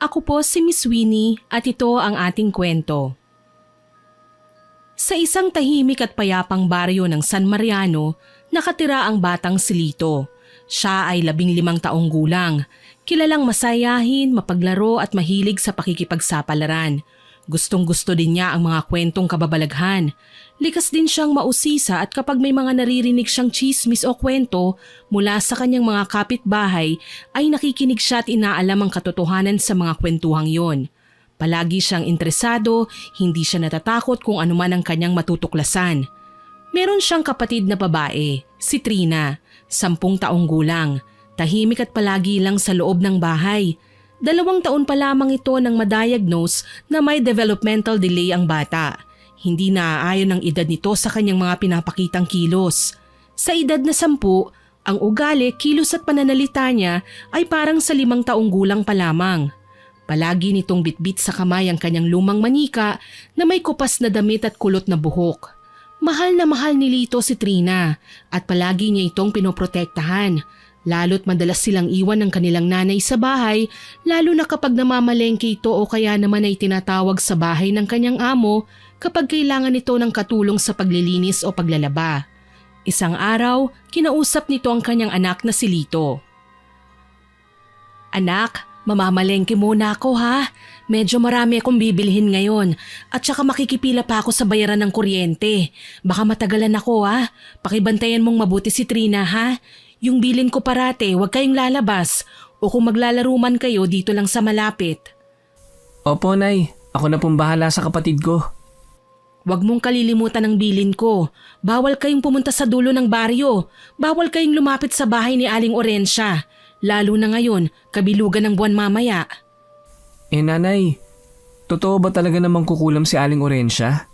Ako po si Miss Winnie at ito ang ating kwento. Sa isang tahimik at payapang baryo ng San Mariano, nakatira ang batang si Lito. Siya ay 15 taong gulang, kilalang masayahin, mapaglaro at mahilig sa pakikipagsapalaran. Gustong-gusto din niya ang mga kwentong kababalaghan. Likas din siyang mausisa at kapag may mga naririnig siyang tsismis o kwento mula sa kanyang mga kapitbahay ay nakikinig siya at inaalam ang katotohanan sa mga kwentuhang yon. Palagi siyang interesado, hindi siya natatakot kung anuman ang kanyang matutuklasan. Meron siyang kapatid na babae, si Trina, 10 taong gulang, tahimik at palagi lang sa loob ng bahay. 2 taon pa lamang ito nang ma-diagnose na may developmental delay ang bata. Hindi naaayon ang edad nito sa kanyang mga pinapakitang kilos. Sa edad na 10, ang ugali, kilos at pananalita niya ay parang sa 5 taong gulang pa lamang. Palagi nitong bitbit sa kamay ang kanyang lumang manika na may kupas na damit at kulot na buhok. Mahal na mahal ni Lito si Trina at palagi niya itong pinoprotektahan. Lalo't madalas silang iwan ng kanilang nanay sa bahay, lalo na kapag namamalengke ito o kaya naman ay tinatawag sa bahay ng kanyang amo kapag kailangan nito ng katulong sa paglilinis o paglalaba. Isang araw, kinausap nito ang kanyang anak na si Lito. "Anak, mamamalengke muna ako ha. Medyo marami akong bibilhin ngayon at saka makikipila pa ako sa bayaran ng kuryente. Baka matagalan ako ha. Pakibantayan mong mabuti si Trina ha. Yung bilin ko parate, huwag kayong lalabas o kung maglalaro man kayo dito lang sa malapit." Opo, Nay. Ako na pong bahala sa kapatid ko. "Huwag mong kalilimutan ang bilin ko. Bawal kayong pumunta sa dulo ng baryo. Bawal kayong lumapit sa bahay ni Aling Orensya. Lalo na ngayon, kabilugan ng buwan mamaya." Nanay, totoo ba talaga namang kukulam si Aling Orensya?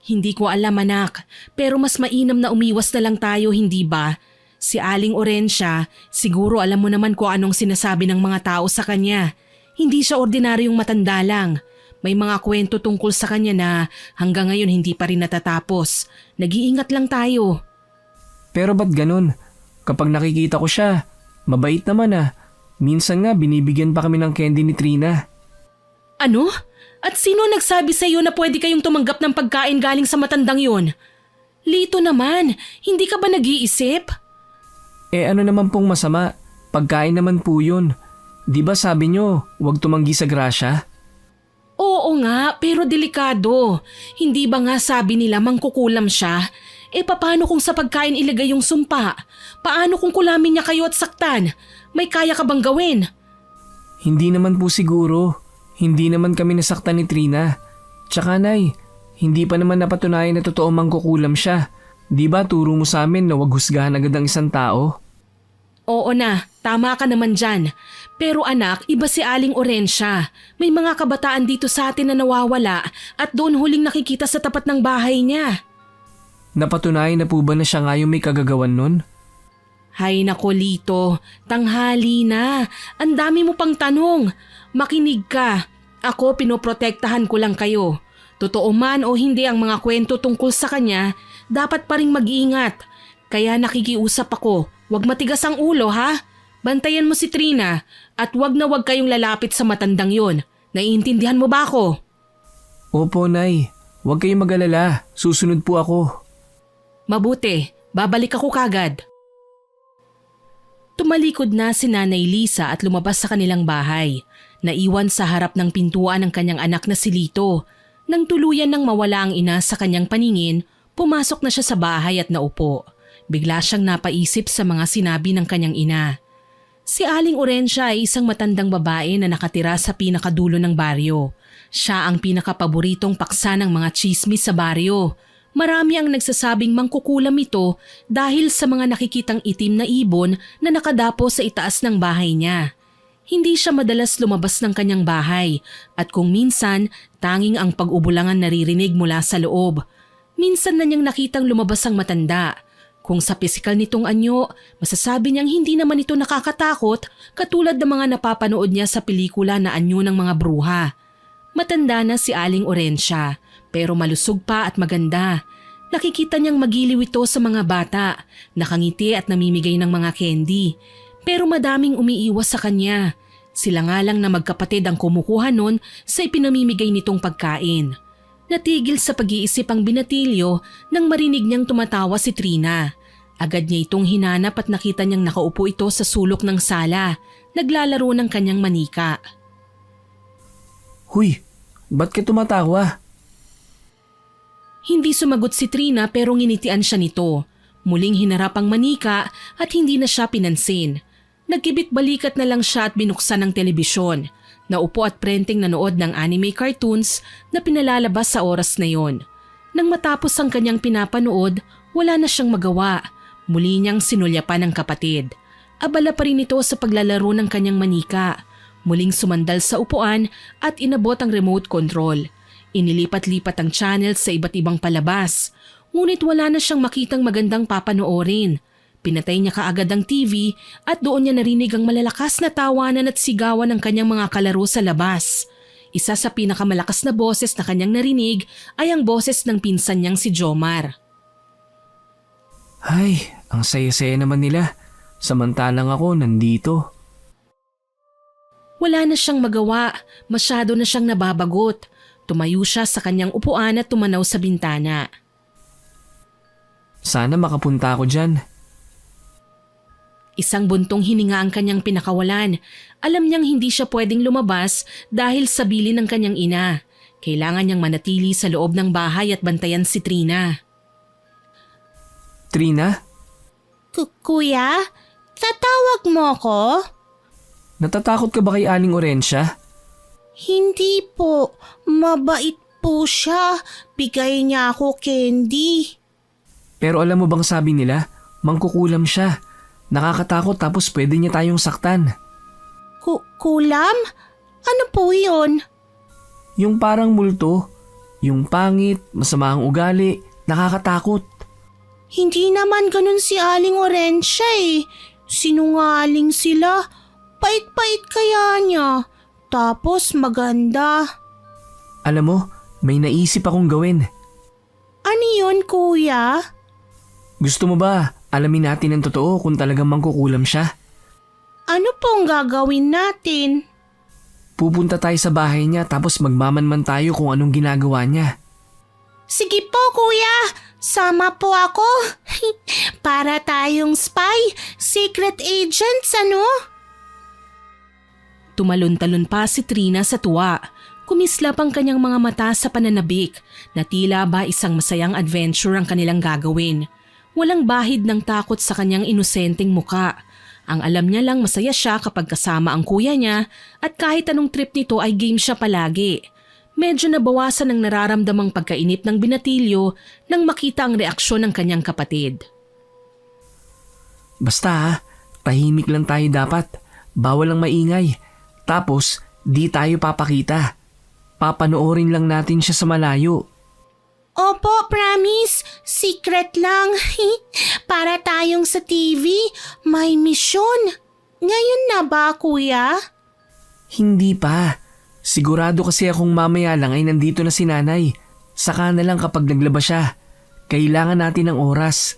"Hindi ko alam anak, pero mas mainam na umiwas na lang tayo, hindi ba? Si Aling Orensya, siguro alam mo naman kung anong sinasabi ng mga tao sa kanya. Hindi siya ordinaryong matanda lang. May mga kwento tungkol sa kanya na hanggang ngayon hindi pa rin natatapos. Nag-iingat lang tayo." Pero ba't ganun? Kapag nakikita ko siya, mabait naman ah. Minsan nga binibigyan pa kami ng candy ni Trina. "Ano? At sino nagsabi sa iyo na pwede kayong tumanggap ng pagkain galing sa matandang yon? Lito naman, hindi ka ba nag-iisip?" Ano naman pong masama? Pagkain naman po yun. Di ba sabi nyo, huwag tumanggi sa grasya? "Oo nga, pero delikado. Hindi ba nga sabi nila mangkukulam siya? Paano kung sa pagkain ilagay yung sumpa? Paano kung kulamin niya kayo at saktan? May kaya ka bang gawin?" Hindi naman po siguro. Hindi naman kami nasaktan ni Trina. Tsaka Nay, hindi pa naman napatunayan na totoo mangkukulam siya. Di ba turo mo sa amin na huwag husgahan agad ang isang tao? "Oo na, tama ka naman dyan. Pero anak, iba si Aling Orensya. May mga kabataan dito sa atin na nawawala at doon huling nakikita sa tapat ng bahay niya." Napatunayan na po ba na siya nga yung may kagagawan nun? Hay nako Lito, tanghali na. Ang dami mo pang tanong. Makinig ka. Ako pinoprotektahan ko lang kayo. Totoo man o hindi ang mga kwento tungkol sa kanya, dapat pa ring mag-iingat. Kaya nakikiusap ako, huwag matigas ang ulo ha. Bantayan mo si Trina at huwag na huwag kayong lalapit sa matandang yon. Naiintindihan mo ba ako? Opo, Nay. Huwag kayong mag-alala. Susunod po ako. Mabuti, babalik ako kagad. Tumalikod na si Nanay Lisa at lumabas sa kanilang bahay. Naiwan sa harap ng pintuan ng kanyang anak na si Lito. Nang tuluyan nang mawala ang ina sa kanyang paningin, pumasok na siya sa bahay at naupo. Bigla siyang napaisip sa mga sinabi ng kanyang ina. Si Aling Orensya ay isang matandang babae na nakatira sa pinakadulo ng baryo. Siya ang pinakapaboritong paksa ng mga tsismis sa baryo. Marami ang nagsasabing mangkukulam ito dahil sa mga nakikitang itim na ibon na nakadapo sa itaas ng bahay niya. Hindi siya madalas lumabas ng kanyang bahay at kung minsan, tanging ang pag-ubulangan naririnig mula sa loob. Minsan na niyang nakitang lumabas ang matanda. Kung sa pisikal nitong anyo, masasabi niyang hindi naman ito nakakatakot katulad ng mga napapanood niya sa pelikula na anyo ng mga bruha. Matanda na si Aling Orensya pero malusog pa at maganda. Nakikita niyang magiliw ito sa mga bata, nakangiti at namimigay ng mga candy. Pero madaming umiiwas sa kanya. Sila nga lang na magkapatid ang kumukuha nun sa ipinamimigay nitong pagkain. Natigil sa pag-iisip ang binatilyo nang marinig niyang tumatawa si Trina. Agad niya itong hinanap at nakita niyang nakaupo ito sa sulok ng sala, naglalaro ng kanyang manika. Huy, ba't ka tumatawa? Hindi sumagot si Trina pero nginitian siya nito. Muling hinarap ang manika at hindi na siya pinansin. Nagkibit-balikat na lang siya at binuksan ang telebisyon. Naupo at prenteng nanood ng anime cartoons na pinalalabas sa oras na yon. Nang matapos ang kanyang pinapanood, wala na siyang magawa. Muli niyang sinulyapan ang kapatid. Abala pa rin ito sa paglalaro ng kanyang manika. Muling sumandal sa upuan at inabot ang remote control. Inilipat-lipat ang channel sa iba't ibang palabas. Ngunit wala na siyang makitang magandang papanoorin. Pinatay niya kaagad ang TV at doon niya narinig ang malalakas na tawanan at sigawan ng kanyang mga kalaro sa labas. Isa sa pinakamalakas na boses na kanyang narinig ay ang boses ng pinsan niyang si Jomar. Ay, ang saya-saya naman nila. Samantalang ako nandito. Wala na siyang magawa, masyado na siyang nababagot. Tumayo siya sa kanyang upuan at tumanaw sa bintana. Sana makapunta ako dyan. Isang buntong hininga ang kanyang pinakawalan. Alam niyang hindi siya pwedeng lumabas dahil sa bilin ng kanyang ina. Kailangan niyang manatili sa loob ng bahay at bantayan si Trina. Trina, Kuya, tatawag mo ko? natatakot ka ba kay Aling Orensya? Hindi po, mabait po siya. Bigay niya ako candy. Pero alam mo bang sabi nila, mangkukulam siya. Nakakatakot tapos pwede niya tayong saktan. Kulam? Ano po yun? Yung parang multo, yung pangit, masama ang ugali, nakakatakot. Hindi naman ganun si Aling Orensya eh. Sinungaling sila. Pait-pait kaya niya. Tapos maganda. Alam mo, may naisip akong gawin. Ano yun, kuya? Gusto mo ba alamin natin ang totoo kung talagang mangkukulam siya? Ano pong gagawin natin? Pupunta tayo sa bahay niya tapos magmamanman tayo kung anong ginagawa niya. Sige po, kuya. Sama po ako. Para tayong spy, secret agents, ano? Tumalon-talon pa si Trina sa tuwa. Kumislap ang kanyang mga mata sa pananabik na tila ba isang masayang adventure ang kanilang gagawin. Walang bahid ng takot sa kanyang inosenteng muka. Ang alam niya lang masaya siya kapag kasama ang kuya niya at kahit anong trip nito ay game siya palagi. Medyo nabawasan ang nararamdamang pagkainip ng binatilyo nang makita ang reaksyon ng kanyang kapatid. Basta tahimik lang tayo dapat. Bawal ang maingay. Tapos, di tayo papakita. Papanoorin lang natin siya sa malayo. Opo, promise. Secret lang. Para tayong sa TV, may misyon. Ngayon na ba, kuya? Hindi pa. Sigurado kasi akong mamaya lang ay nandito na si nanay. Saka na lang kapag naglabas siya. Kailangan natin ng oras.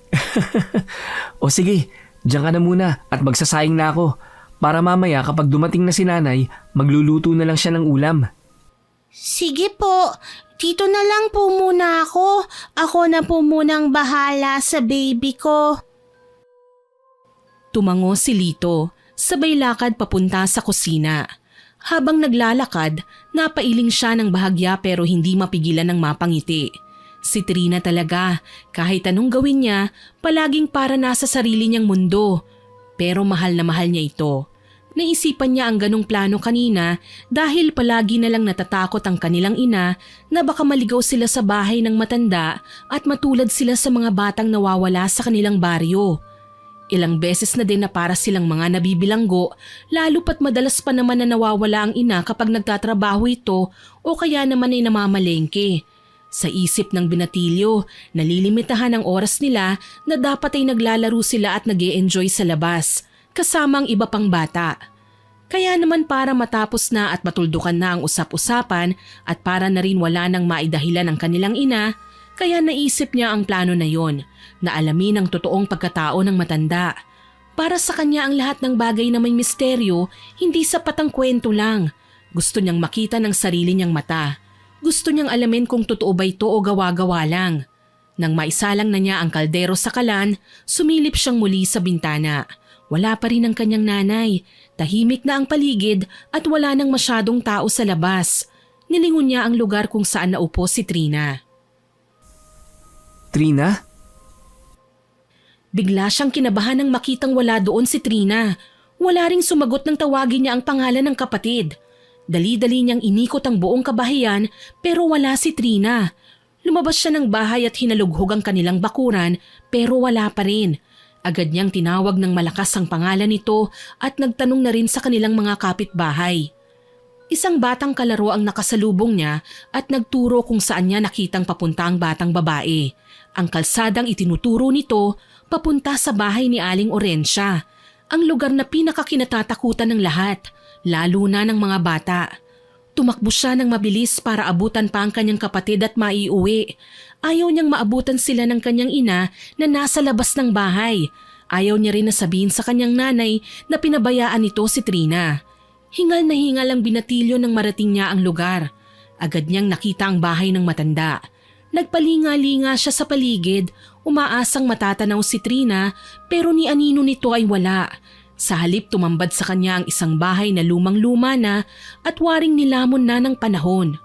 O sige, diyan ka na muna at magsasayang na ako. Para mamaya kapag dumating na si nanay, magluluto na lang siya ng ulam. Sige po. Dito na lang po muna ako. Ako na po munang bahala sa baby ko. Tumango si Lito, sabay lakad papunta sa kusina. Habang naglalakad, napailing siya ng bahagya pero hindi mapigilan ng mapangiti. Si Trina talaga, kahit anong gawin niya, palaging para nasa sarili niyang mundo. Pero mahal na mahal niya ito. Naisipan niya ang ganong plano kanina dahil palagi na lang natatakot ang kanilang ina na baka maligaw sila sa bahay ng matanda at matulad sila sa mga batang nawawala sa kanilang baryo. Ilang beses na din na para silang mga nabibilanggo, lalo pat madalas pa naman na nawawala ang ina kapag nagtatrabaho ito o kaya naman ay namamalengke. Sa isip ng binatilyo, nalilimitahan ang oras nila na dapat ay naglalaro sila at nag-e-enjoy sa labas, kasama ang iba pang bata. Kaya naman para matapos na at matuldukan na ang usap-usapan at para na rin wala nang maidahilan ang kanilang ina, kaya naisip niya ang plano na yon, na alamin ang totoong pagkatao ng matanda. Para sa kanya ang lahat ng bagay na may misteryo, hindi sapat ang kwento lang. Gusto niyang makita ng sarili niyang mata. Gusto niyang alamin kung totoo ba ito o gawa-gawa lang. Nang maisalang na niya ang kaldero sa kalan, sumilip siyang muli sa bintana. Wala pa rin ang kanyang nanay. Tahimik na ang paligid at wala nang masyadong tao sa labas. Nilingon niya ang lugar kung saan naupo si Trina. Trina? Bigla siyang kinabahan nang makitang wala doon si Trina. Wala ring sumagot nang tawagin niya ang pangalan ng kapatid. Dali-dali niyang inikot ang buong kabahayan pero wala si Trina. Lumabas siya ng bahay at hinalughog ang kanilang bakuran pero wala pa rin. Agad niyang tinawag ng malakas ang pangalan nito at nagtanong na rin sa kanilang mga kapitbahay. Isang batang kalaro ang nakasalubong niya at nagturo kung saan niya nakitang papunta ang batang babae. Ang kalsadang itinuturo nito papunta sa bahay ni Aling Orencia, ang lugar na pinakakinatatakutan ng lahat, lalo na ng mga bata. Tumakbo siya ng mabilis para abutan pa ang kanyang kapatid at maiuwi. Ayaw niyang maabutan sila ng kanyang ina na nasa labas ng bahay. Ayaw niya rin na sabihin sa kanyang nanay na pinabayaan nito si Trina. Hingal na hingal ang binatilyo nang marating niya ang lugar. Agad niyang nakita ang bahay ng matanda. Nagpalinga-linga siya sa paligid, umaasang matatanaw si Trina pero ni anino nito ay wala. Sa halip tumambad sa kanya ang isang bahay na lumang-luma na at waring nilamon na ng panahon.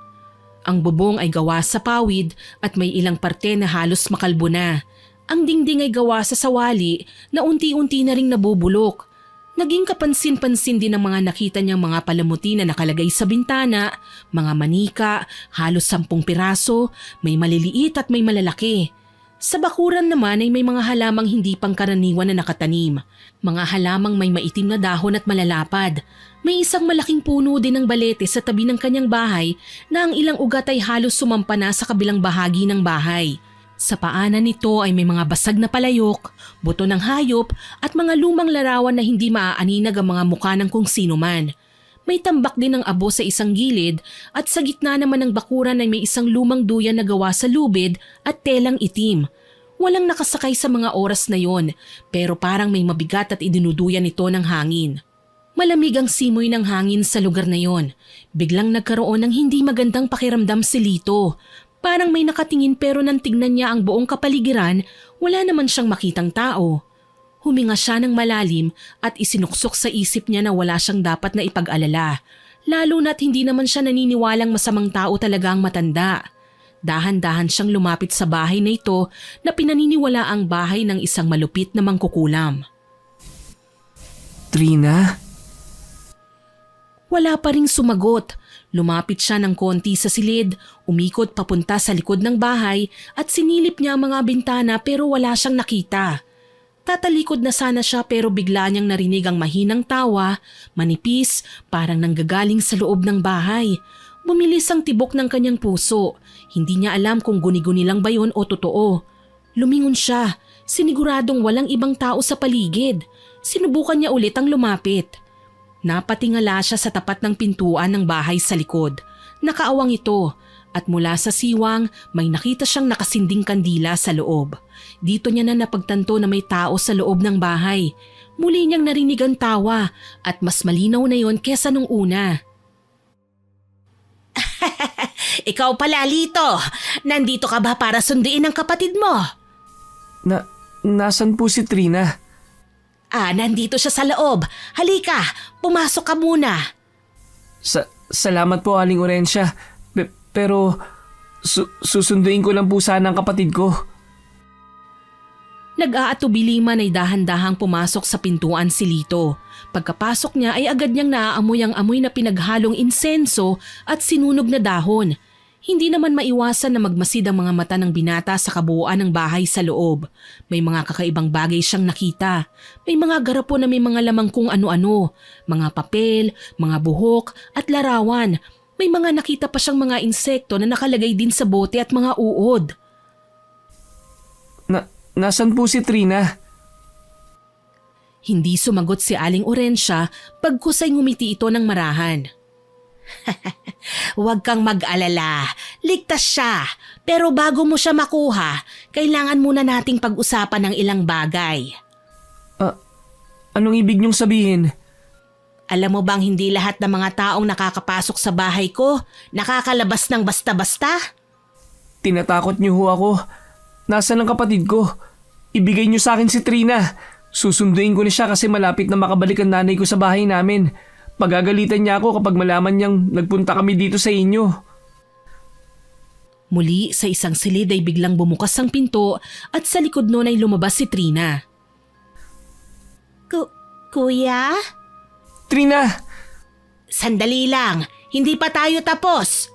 Ang bubong ay gawa sa pawid at may ilang parte na halos makalbo na. Ang dingding ay gawa sa sawali na unti-unti na ring nabubulok. Naging kapansin-pansin din ang mga nakita niyang mga palamuti na nakalagay sa bintana, mga manika, halos 10 piraso, may maliliit at may malalaki. Sa bakuran naman ay may mga halamang hindi pangkaraniwan na nakatanim. Mga halamang may maitim na dahon at malalapad. May isang malaking puno din ng balete sa tabi ng kanyang bahay na ang ilang ugat ay halos sumampa na sa kabilang bahagi ng bahay. Sa paanan nito ay may mga basag na palayok, buto ng hayop at mga lumang larawan na hindi maaaninag ang mga mukha ng kung sino man. May tambak din ng abo sa isang gilid at sa gitna naman ng bakuran ay may isang lumang duyan na gawa sa lubid at telang itim. Walang nakasakay sa mga oras na yon pero parang may mabigat at idinuduyan ito ng hangin. Malamig ang simoy ng hangin sa lugar na yon. Biglang nagkaroon ng hindi magandang pakiramdam si Lito. Parang may nakatingin pero nang tignan niya ang buong kapaligiran, wala naman siyang makitang tao. Huminga siya ng malalim at isinuksok sa isip niya na wala siyang dapat na ipag-alala. Lalo na't hindi naman siya naniniwalang masamang tao talaga ang matanda. Dahan-dahan siyang lumapit sa bahay na ito na pinaniniwala ang bahay ng isang malupit na mangkukulam. Trina? Wala pa ring sumagot. Lumapit siya ng konti sa silid, umikot papunta sa likod ng bahay at sinilip niya ang mga bintana pero wala siyang nakita. Tatalikod na sana siya pero bigla niyang narinig ang mahinang tawa, manipis, parang nanggagaling sa loob ng bahay. Bumilis ang tibok ng kanyang puso. Hindi niya alam kung guni-guni lang ba yun o totoo. Lumingon siya, siniguradong walang ibang tao sa paligid. Sinubukan niya ulit ang lumapit. Napatingala siya sa tapat ng pintuan ng bahay sa likod. Nakaawang ito at mula sa siwang may nakita siyang nakasinding kandila sa loob. Dito niya na napagtanto na may tao sa loob ng bahay. Muli niyang narinig ang tawa at mas malinaw na yon kesa nung una. Ikaw pala, Lito. Nandito ka ba para sunduin ang kapatid mo? Nasan po si Trina? Nandito siya sa loob. Halika, pumasok ka muna. Salamat po, Aling Orencia. Pero susunduin ko lang po sana ang kapatid ko. Nag-aatubili man ay dahan-dahang pumasok sa pintuan si Lito. Pagkapasok niya ay agad niyang naaamoy ang amoy na pinaghalong insenso at sinunog na dahon. Hindi naman maiwasan na magmasid ang mga mata ng binata sa kabuuan ng bahay sa loob. May mga kakaibang bagay siyang nakita. May mga garapon na may mga lamang kung ano-ano, mga papel, mga buhok at larawan. May mga nakita pa siyang mga insekto na nakalagay din sa bote at mga uod. Nasan po si Trina? Hindi sumagot si Aling Orencia pagkusay ngumiti ito ng marahan. Huwag kang mag-alala, ligtas siya. Pero bago mo siya makuha, kailangan muna nating pag-usapan ng ilang bagay. Anong ibig niyong sabihin? Alam mo bang hindi lahat ng mga taong nakakapasok sa bahay ko nakakalabas ng basta-basta? Tinatakot niyo ho ako. Nasaan ang kapatid ko? Ibigay niyo sa akin si Trina. Susunduin ko na siya kasi malapit na makabalik ang nanay ko sa bahay namin. Pagagalitan niya ako kapag malaman niyang nagpunta kami dito sa inyo. Muli sa isang silid ay biglang bumukas ang pinto at sa likod noon ay lumabas si Trina. Kuya? Trina! Sandali lang, hindi pa tayo tapos.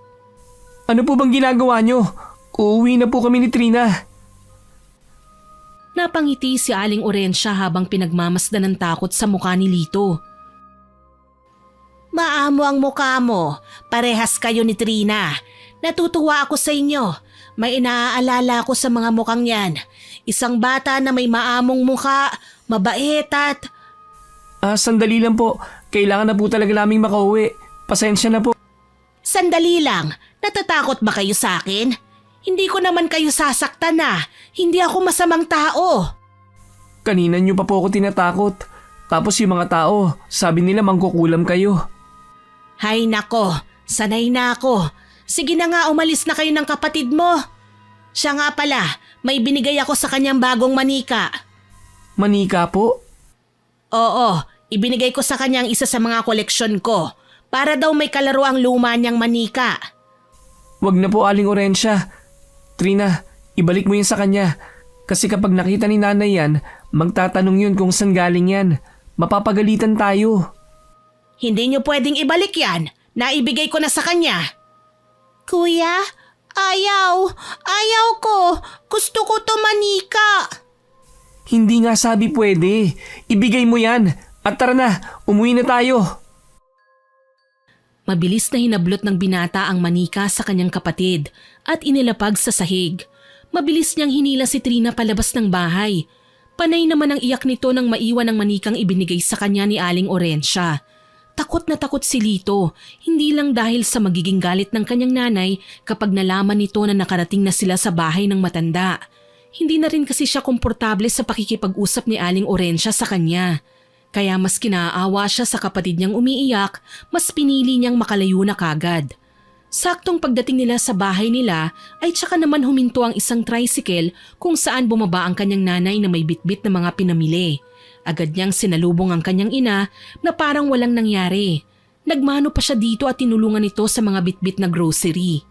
Ano po bang ginagawa niyo? Uuwi na po kami ni Trina. Napangiti si Aling Orensia habang pinagmamasdan ng takot sa mukha ni Lito. Maamo ang mukha mo. Parehas kayo ni Trina. Natutuwa ako sa inyo. May inaaalala ako sa mga mukhang yan. Isang bata na may maamong mukha, mabait at... Sandali lang po. Kailangan na po talaga naming makauwi. Pasensya na po. Sandali lang, natatakot ba kayo sa akin? Hindi ko naman kayo sasaktan na. Hindi ako masamang tao. Kanina niyo pa po ako tinatakot. Tapos yung mga tao, sabi nila mangkukulam kayo. Hay nako, sanay na ako. Sige na nga, umalis na kayo ng kapatid mo. Siya nga pala, may binigay ako sa kanyang bagong manika. Manika po? Oo, ibinigay ko sa kanyang isa sa mga koleksyon ko. Para daw may kalaro ang luma niyang manika. Wag na po, Aling Orensia. Trina, ibalik mo yun sa kanya. Kasi kapag nakita ni nanay yan, magtatanong yun kung saan galing yan. Mapapagalitan tayo. Hindi niyo pwedeng ibalik yan. Naibigay ko na sa kanya. Kuya, ayaw. Ayaw ko. Gusto ko to manika. Hindi nga sabi pwede. Ibigay mo yan. At tara na, umuwi na tayo. Mabilis na hinablot ng binata ang manika sa kanyang kapatid at inilapag sa sahig. Mabilis niyang hinila si Trina palabas ng bahay. Panay naman ang iyak nito nang maiwan ang manikang ibinigay sa kanya ni Aling Orensia. Takot na takot si Lito, hindi lang dahil sa magiging galit ng kanyang nanay kapag nalaman nito na nakarating na sila sa bahay ng matanda. Hindi na rin kasi siya komportable sa pakikipag-usap ni Aling Orensia sa kanya. Kaya mas kinaawa siya sa kapatid niyang umiiyak, mas pinili niyang makalayo na kagad. Saktong pagdating nila sa bahay nila ay tsaka naman huminto ang isang tricycle kung saan bumaba ang kanyang nanay na may bitbit na mga pinamili. Agad niyang sinalubong ang kanyang ina na parang walang nangyari. Nagmano pa siya dito at tinulungan ito sa mga bitbit na grocery.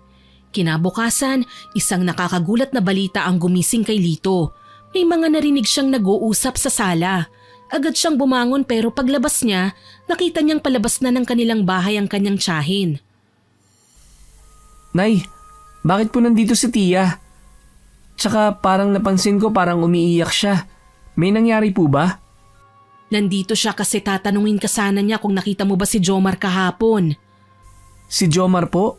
Kinabukasan, isang nakakagulat na balita ang gumising kay Lito. May mga narinig siyang nag-uusap sa sala. Agad siyang bumangon pero paglabas niya, nakita niyang palabas na ng kanilang bahay ang kanyang tiyahin. Nay, bakit po nandito si Tia? Tsaka parang napansin ko parang umiiyak siya. May nangyari po ba? Nandito siya kasi tatanungin ka sana niya kung nakita mo ba si Jomar kahapon. Si Jomar po?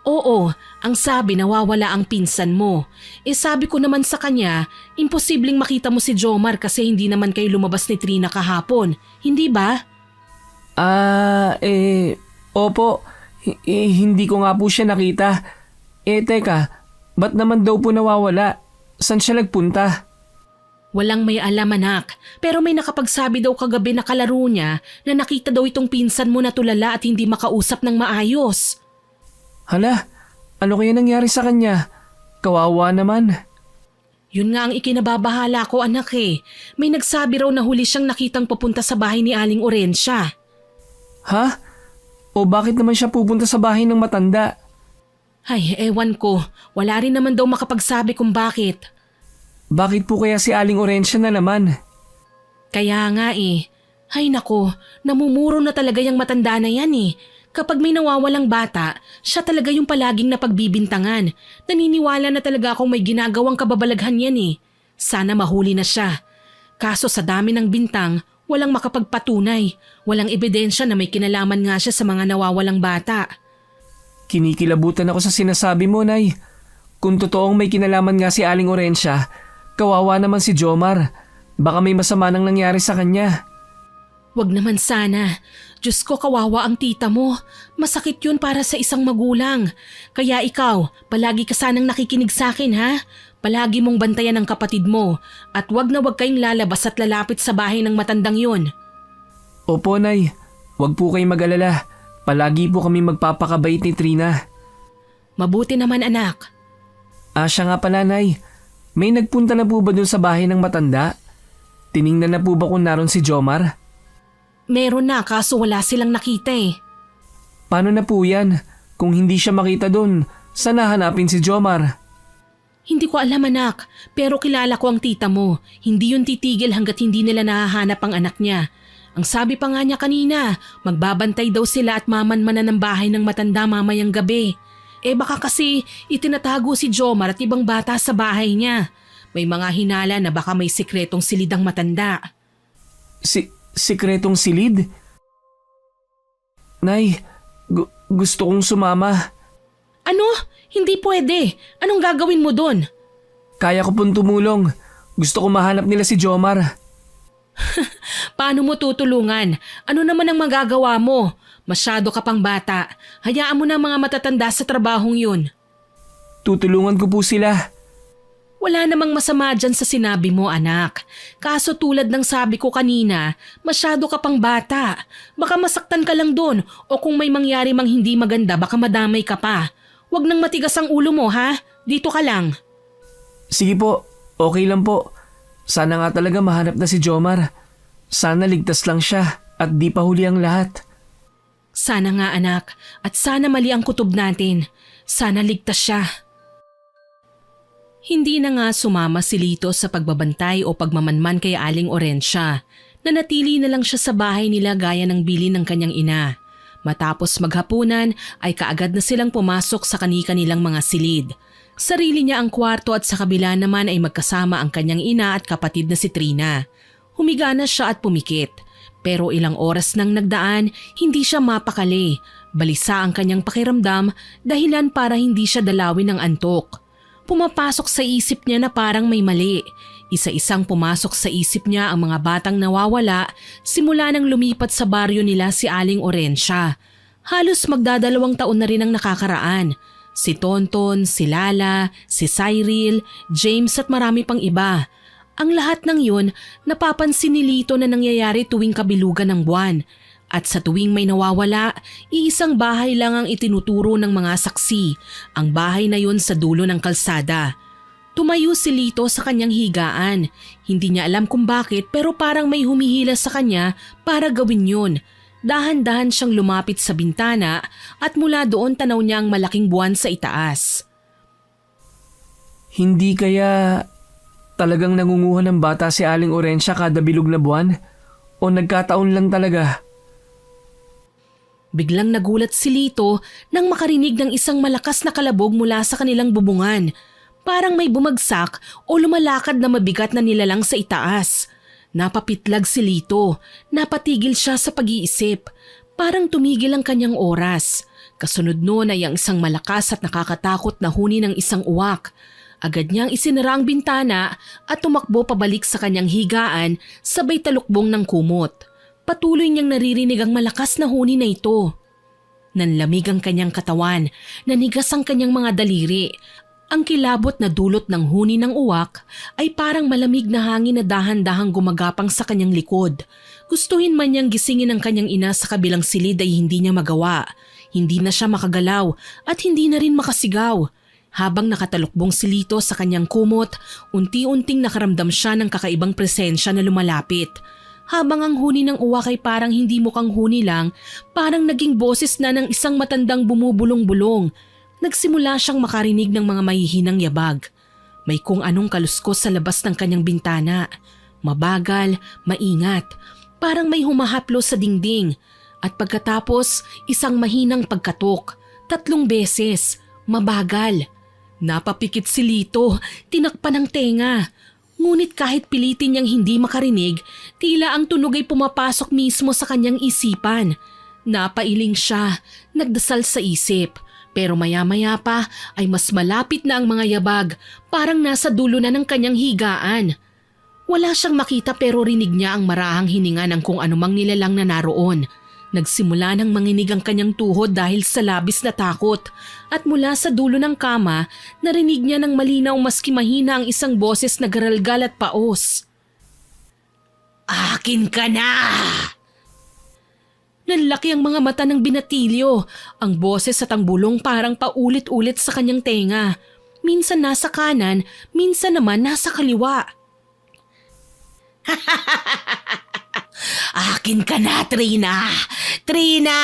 Oo, ang sabi nawawala ang pinsan mo. Sabi ko naman sa kanya, imposibleng makita mo si Jomar kasi hindi naman kayo lumabas ni Trina kahapon. Hindi ba? Opo. Hindi ko nga po siya nakita. Teka, ba't naman daw po nawawala? Saan siya nagpunta? Walang may alam anak, pero may nakapagsabi daw kagabi na kalaro niya na nakita daw itong pinsan mo na tulala at hindi makausap ng maayos. Hala, ano kaya nangyari sa kanya? Kawawa naman. Yun nga ang ikinababahala ko anak eh. May nagsabi raw na huli siyang nakitang papunta sa bahay ni Aling Orensia. Ha? O bakit naman siya pupunta sa bahay ng matanda? Ay, ewan ko. Wala rin naman daw makapagsabi kung bakit. Bakit po kaya si Aling Orensia na naman? Kaya nga eh. Ay nako, namumuro na talaga yung matanda na yan eh. Kapag may nawawalang bata, siya talaga yung palaging napagbibintangan. Naniniwala na talaga akong may ginagawang kababalaghan yan eh. Sana mahuli na siya. Kaso sa dami ng bintang, walang makapagpatunay. Walang ebidensya na may kinalaman nga siya sa mga nawawalang bata. Kinikilabutan ako sa sinasabi mo, Nay. Kung totoong may kinalaman nga si Aling Orensia, kawawa naman si Jomar. Baka may masama nang nangyari sa kanya. Wag naman sana. Diyos ko, kawawa ang tita mo. Masakit yun para sa isang magulang. Kaya ikaw, palagi ka sanang nakikinig sa akin ha. Palagi mong bantayan ang kapatid mo at wag na wag kayong lalabas at lalapit sa bahay ng matandang yun. Opo, Nay. Huwag po kayong mag-alala. Palagi po kami magpapakabait ni Trina. Mabuti naman anak. Siya nga pala, Nay. May nagpunta na po ba dun sa bahay ng matanda? Tiningnan na po ba kung naroon si Jomar? Meron na kaso wala silang nakita eh. Paano na po yan? Kung hindi siya makita dun, saan hahanapin si Jomar? Hindi ko alam anak, pero kilala ko ang tita mo. Hindi yun titigil hanggat hindi nila nahahanap ang anak niya. Ang sabi pa nga niya kanina, magbabantay daw sila at mamanmanan ng bahay ng matanda mamayang gabi. Baka kasi itinatago si Jomar at ibang bata sa bahay niya. May mga hinala na baka may sikretong silid ang matanda. Sikretong silid? Nay, gusto kong sumama. Ano? Hindi pwede. Anong gagawin mo doon? Kaya ko pong tumulong. Gusto ko mahanap nila si Jomar. Paano mo tutulungan? Ano naman ang magagawa mo? Masyado ka pang bata. Hayaan mo na ang mga matatanda sa trabahong yun. Tutulungan ko po sila. Wala namang masama dyan sa sinabi mo, anak. Kaso tulad ng sabi ko kanina, masyado ka pang bata. Baka masaktan ka lang doon o kung may mangyari mang hindi maganda baka madamay ka pa. Huwag nang matigas ang ulo mo, ha? Dito ka lang. Sige po, okay lang po. Sana nga talaga mahanap na si Jomar. Sana ligtas lang siya at di pa huli ang lahat. Sana nga anak, at sana mali ang kutob natin. Sana ligtas siya. Hindi na nga sumama si Lito sa pagbabantay o pagmamanman kay Aling Orencia. Nanatili na lang siya sa bahay nila gaya ng bilin ng kanyang ina. Matapos maghapunan ay kaagad na silang pumasok sa kani-kanilang mga silid. Sarili niya ang kwarto at sa kabila naman ay magkasama ang kanyang ina at kapatid na si Trina. Humiga na siya at pumikit. Pero ilang oras nang nagdaan, hindi siya mapakali. Balisa ang kanyang pakiramdam dahilan para hindi siya dalawin ng antok. Pumapasok sa isip niya na parang may mali. Isa-isang pumasok sa isip niya ang mga batang nawawala simula nang lumipat sa baryo nila si Aling Orencia. Halos magdadalawang taon na rin ang nakakaraan. Si Tonton, si Lala, si Cyril, James at marami pang iba. Ang lahat ng yun napapansin ni Lito na nangyayari tuwing kabilugan ng buwan. At sa tuwing may nawawala, iisang bahay lang ang itinuturo ng mga saksi, ang bahay na yun sa dulo ng kalsada. Tumayo si Lito sa kanyang higaan. Hindi niya alam kung bakit pero parang may humihila sa kanya para gawin yun. Dahan-dahan siyang lumapit sa bintana at mula doon tanaw niya ang malaking buwan sa itaas. Hindi kaya talagang nangunguha ng bata si Aling Orencia kada bilog na buwan? O nagkataon lang talaga? Biglang nagulat si Lito nang makarinig ng isang malakas na kalabog mula sa kanilang bubungan. Parang may bumagsak o lumalakad na mabigat na nilalang sa itaas. Napapitlag si Lito. Napatigil siya sa pag-iisip. Parang tumigil ang kanyang oras. Kasunod noon ay ang isang malakas at nakakatakot na huni ng isang uwak. Agad niyang isinara ang bintana at tumakbo pabalik sa kanyang higaan sabay talukbong ng kumot. Patuloy niyang naririnig ang malakas na huni na ito. Nanlamig ang kanyang katawan, nanigas ang kanyang mga daliri. Ang kilabot na dulot ng huni ng uwak ay parang malamig na hangin na dahan-dahang gumagapang sa kanyang likod. Gustuhin man niyang gisingin ang kanyang ina sa kabilang silid ay hindi niya magawa. Hindi na siya makagalaw at hindi na rin makasigaw. Habang nakatalukbong si Lito sa kanyang kumot, unti-unting nakaramdam siya ng kakaibang presensya na lumalapit. Habang ang huni ng uwak ay parang hindi mukhang huni lang, parang naging boses na ng isang matandang bumubulong-bulong. Nagsimula siyang makarinig ng mga mahihinang yabag. May kung anong kaluskos sa labas ng kanyang bintana. Mabagal, maingat, parang may humahaplo sa dingding. At pagkatapos, isang mahinang pagkatok. 3 beses, mabagal. Napapikit si Lito, tinakpan ng tenga. Ngunit kahit pilitin niyang hindi makarinig, tila ang tunog ay pumapasok mismo sa kanyang isipan. Napailing siya, nagdasal sa isip. Pero maya-maya pa ay mas malapit na ang mga yabag, parang nasa dulo na ng kanyang higaan. Wala siyang makita pero rinig niya ang marahang hininga ng kung anumang nilalang na naroon. Nagsimula ng manginig ang kanyang tuhod dahil sa labis na takot at mula sa dulo ng kama, narinig niya ng malinaw maski mahina ang isang boses na garalgal at paos. Akin ka na! Nanlaki ang mga mata ng binatilyo. Ang boses at ang bulong parang paulit-ulit sa kanyang tenga. Minsan nasa kanan, minsan naman nasa kaliwa. Akin ka na, Trina! Trina!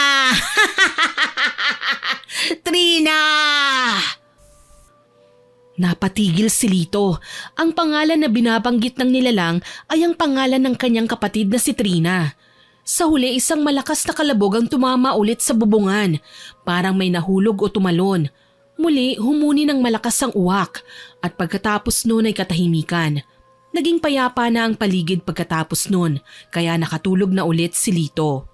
Trina! Napatigil si Lito. Ang pangalan na binabanggit ng nilalang ay ang pangalan ng kanyang kapatid na si Trina. Sa huli, isang malakas na kalabog ang tumama ulit sa bubungan. Parang may nahulog o tumalon. Muli, humuni ng malakas ang uwak at pagkatapos noon ay katahimikan. Naging payapa na ang paligid pagkatapos noon, kaya nakatulog na ulit si Lito.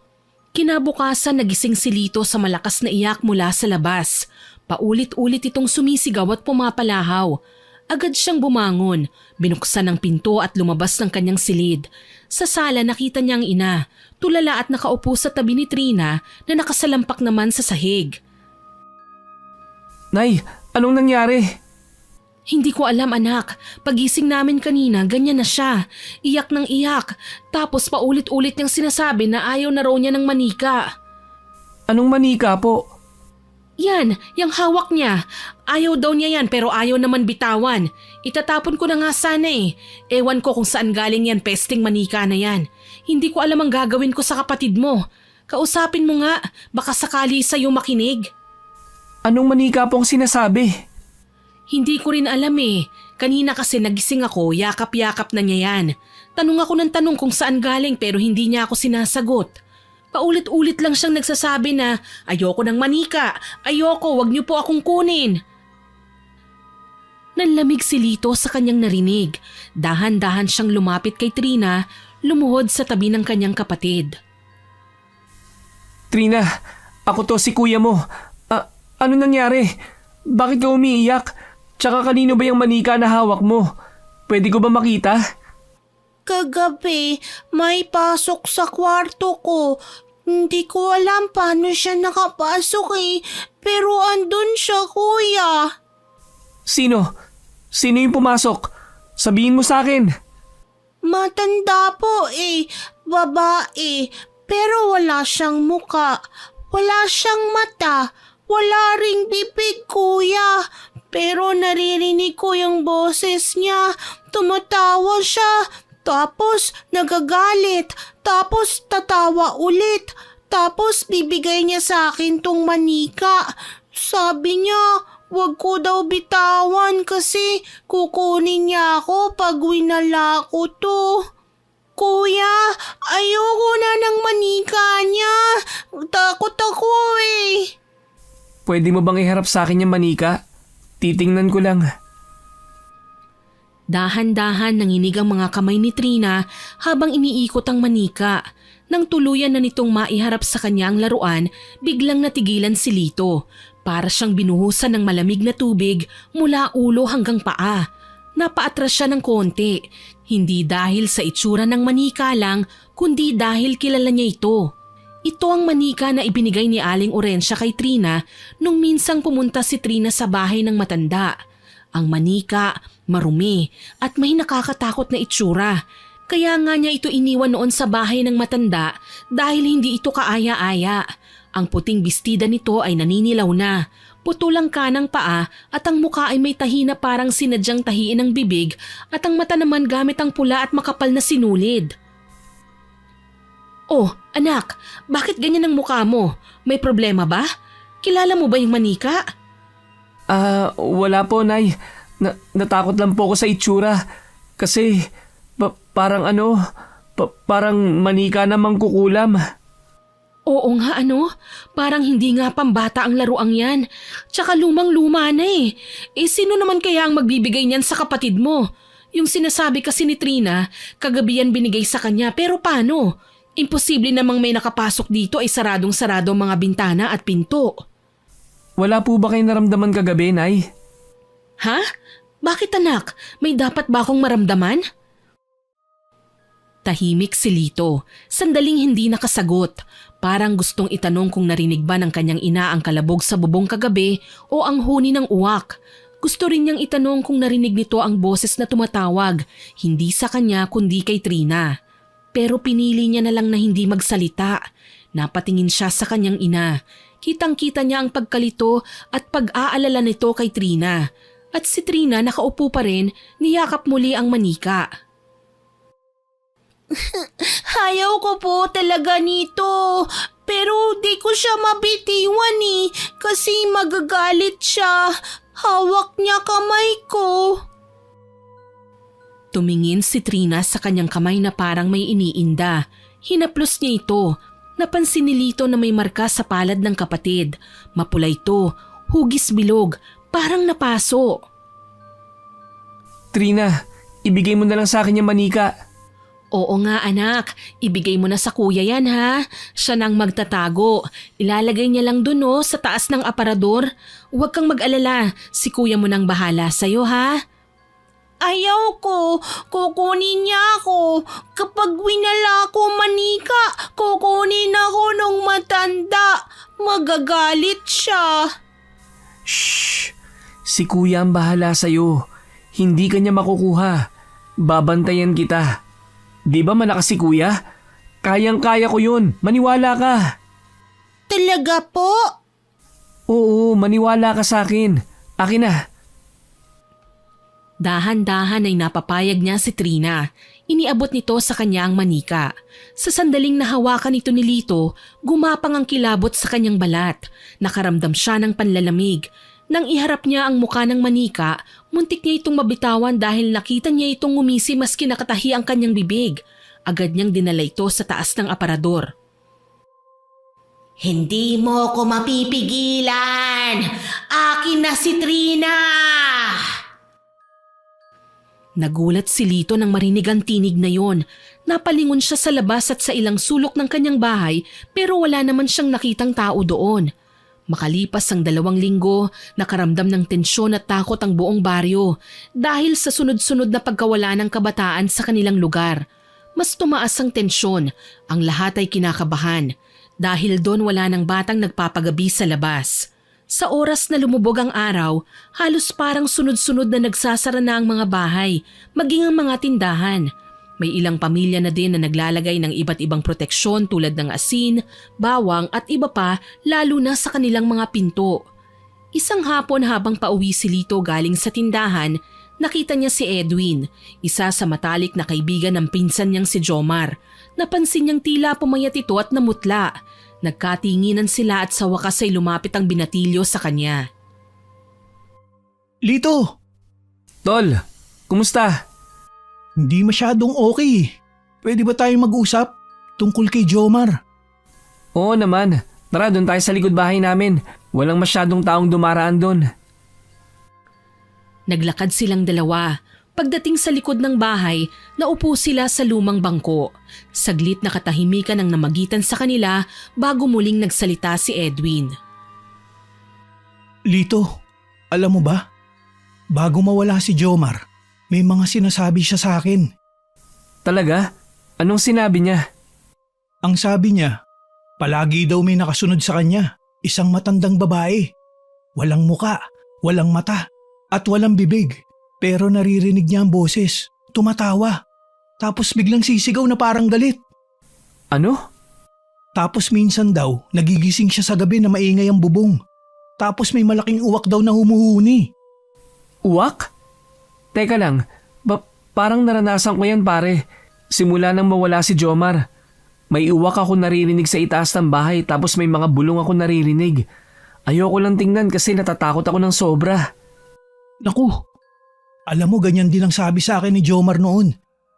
Kinabukasan nagising si Lito sa malakas na iyak mula sa labas. Paulit-ulit itong sumisigaw at pumapalahaw. Agad siyang bumangon, binuksan ang pinto at lumabas ng kanyang silid. Sa sala nakita niya ang ina, tulala at nakaupo sa tabi ni Trina na nakasalampak naman sa sahig. Nay, anong nangyari? Hindi ko alam anak, pagising namin kanina ganyan na siya. Iyak ng iyak, tapos paulit-ulit niyang sinasabi na ayaw na raw niya ng manika. Anong manika po? Yan, yung hawak niya. Ayaw daw niya yan pero ayaw naman bitawan. Itatapon ko na nga sana eh. Ewan ko kung saan galing yan pesting manika na yan. Hindi ko alam ang gagawin ko sa kapatid mo. Kausapin mo nga, baka sakali sa'yo makinig. Anong manika pong sinasabi? Hindi ko rin alam eh. Kanina kasi nagising ako, yakap-yakap na niya yan. Tanong ako ng tanong kung saan galing pero hindi niya ako sinasagot. Paulit-ulit lang siyang nagsasabi na ayoko ng manika, ayoko, wag niyo po akong kunin. Nanlamig si Lito sa kanyang narinig. Dahan-dahan siyang lumapit kay Trina, lumuhod sa tabi ng kanyang kapatid. Trina, ako to si kuya mo. Ano nangyari? Bakit ka umiiyak? Tsaka kanino ba yung manika na hawak mo? Pwede ko ba makita? Kagabi, may pasok sa kwarto ko. Hindi ko alam paano siya nakapasok eh. Pero andun siya, kuya. Sino? Sino yung pumasok? Sabihin mo sa akin. Matanda po eh. Babae. Pero wala siyang muka. Wala siyang mata. Wala ring bibig, kuya. Pero naririnig ko yung boses niya. Tumatawa siya. Tapos nagagalit. Tapos tatawa ulit. Tapos bibigay niya sa akin tong manika. Sabi niya, wag ko daw bitawan kasi kukunin niya ako pag winala ko to. Kuya, ayoko na ng manika niya. Takot ako eh. Pwede mo bang iharap sa akin yung manika? Titingnan ko lang. Dahan-dahan nanginig ang mga kamay ni Trina habang iniikot ang manika. Nang tuluyan na nitong maiharap sa kanya ang laruan, biglang natigilan si Lito. Para siyang binuhusan ng malamig na tubig mula ulo hanggang paa. Napaatras siya ng konti, hindi dahil sa itsura ng manika lang, kundi dahil kilala niya ito. Ito ang manika na ibinigay ni Aling Orencia kay Trina nung minsang pumunta si Trina sa bahay ng matanda. Ang manika, marumi at may nakakatakot na itsura. Kaya nga niya ito iniwan noon sa bahay ng matanda dahil hindi ito kaaya-aya. Ang puting bestida nito ay naninilaw na. Putulang kanang paa at ang muka ay may tahi na parang sinadyang tahiin ng bibig at ang mata naman gamit ang pula at makapal na sinulid. Oh, anak, bakit ganyan ang mukha mo? May problema ba? Kilala mo ba yung manika? Wala po, Nay. Natakot lang po ako sa itsura. Kasi, parang parang manika na mangkukulam. Oo nga parang hindi nga pambata ang laruang yan. Tsaka lumang-luma na eh. Sino naman kaya ang magbibigay niyan sa kapatid mo? Yung sinasabi kasi ni Trina, kagabi yan binigay sa kanya pero paano? Imposible namang may nakapasok dito ay saradong-sarado ang mga bintana at pinto. Wala po ba kayong naramdaman kagabi, Nay? Ha? Bakit anak? May dapat ba akong maramdaman? Tahimik si Lito, sandaling hindi nakasagot. Parang gustong itanong kung narinig ba ng kanyang ina ang kalabog sa bubong kagabi o ang huni ng uwak. Gusto rin niyang itanong kung narinig nito ang boses na tumatawag, hindi sa kanya kundi kay Trina. Pero pinili niya na lang na hindi magsalita. Napatingin siya sa kanyang ina. Kitang-kita niya ang pagkalito at pag-aalala nito kay Trina. At si Trina nakaupo pa rin, niyakap muli ang manika. Ayaw ko po talaga nito. Pero di ko siya mabitiwan kasi magagalit siya. Hawak niya kamay ko. Tumingin si Trina sa kanyang kamay na parang may iniinda. Hinaplos niya ito. Napansin ni Lito na may marka sa palad ng kapatid. Mapula ito, hugis bilog, parang napaso. Trina, ibigay mo na lang sa akin yung manika. Oo nga anak, ibigay mo na sa kuya yan ha. Siya nang magtatago. Ilalagay niya lang dun sa taas ng aparador. Huwag kang mag-alala, si kuya mo nang bahala sa'yo ha. Ayaw ko. Kukunin niya ako. Kapag winala ko manika, kukunin ako nung matanda. Magagalit siya. Shh! Si kuya ang bahala sa'yo. Hindi ka niya makukuha. Babantayan kita. Di ba malakas si kuya? Kayang-kaya ko yun. Maniwala ka. Talaga po? Oo, maniwala ka sa akin. Akin na. Dahan-dahan ay napapayag niya si Trina. Iniabot nito sa kanya ang manika. Sa sandaling nahawakan nito ni Lito, gumapang ang kilabot sa kanyang balat. Nakaramdam siya ng panlalamig. Nang iharap niya ang muka ng manika, muntik niya itong mabitawan dahil nakita niya itong ngumisi maski nakatahi ang kanyang bibig. Agad niyang dinala ito sa taas ng aparador. Hindi mo ko mapipigilan. Akin na si Trina. Nagulat si Lito nang marinig ang tinig na yon. Napalingon siya sa labas at sa ilang sulok ng kanyang bahay pero wala naman siyang nakitang tao doon. Makalipas ang 2 linggo, nakaramdam ng tensyon at takot ang buong baryo dahil sa sunod-sunod na pagkawala ng kabataan sa kanilang lugar. Mas tumaas ang tensyon, ang lahat ay kinakabahan dahil doon wala ng batang nagpapagabi sa labas. Sa oras na lumubog ang araw, halos parang sunod-sunod na nagsasara na ang mga bahay, maging ang mga tindahan. May ilang pamilya na din na naglalagay ng iba't ibang proteksyon tulad ng asin, bawang at iba pa lalo na sa kanilang mga pinto. Isang hapon habang pauwi si Lito galing sa tindahan, nakita niya si Edwin, isa sa matalik na kaibigan ng pinsan niyang si Jomar. Napansin niyang tila pumayat ito at namutla. Nagkatinginan sila at sa wakas ay lumapit ang binatilyo sa kanya. Lito, Tol, kumusta? hindi masyadong okay. Pwede ba tayong mag-usap tungkol kay Jomar? Oo naman. Tara, doon tayo sa likod bahay namin. Walang masyadong taong dumaraan doon. Naglakad silang dalawa. Pagdating sa likod ng bahay, naupo sila sa lumang bangko. Saglit na katahimikan ang namagitan sa kanila bago muling nagsalita si Edwin. Lito, alam mo ba? Bago mawala si Jomar, may mga sinasabi siya sa akin. Talaga? Anong sinabi niya? Ang sabi niya, palagi daw may nakasunod sa kanya, isang matandang babae. Walang muka, walang mata, at walang bibig. Pero naririnig niya ang boses, tumatawa. Tapos biglang sisigaw na parang galit. Ano? Tapos minsan daw, nagigising siya sa gabi na maingay ang bubong. Tapos may malaking uwak daw na humuhuni. Uwak? Teka lang, parang naranasan ko yan pare. Simula nang mawala si Jomar. May uwak ako naririnig sa itaas ng bahay tapos may mga bulong ako naririnig. Ayoko lang tingnan kasi natatakot ako ng sobra. Naku, alam mo ganyan din ang sabi sa akin ni Jomar noon.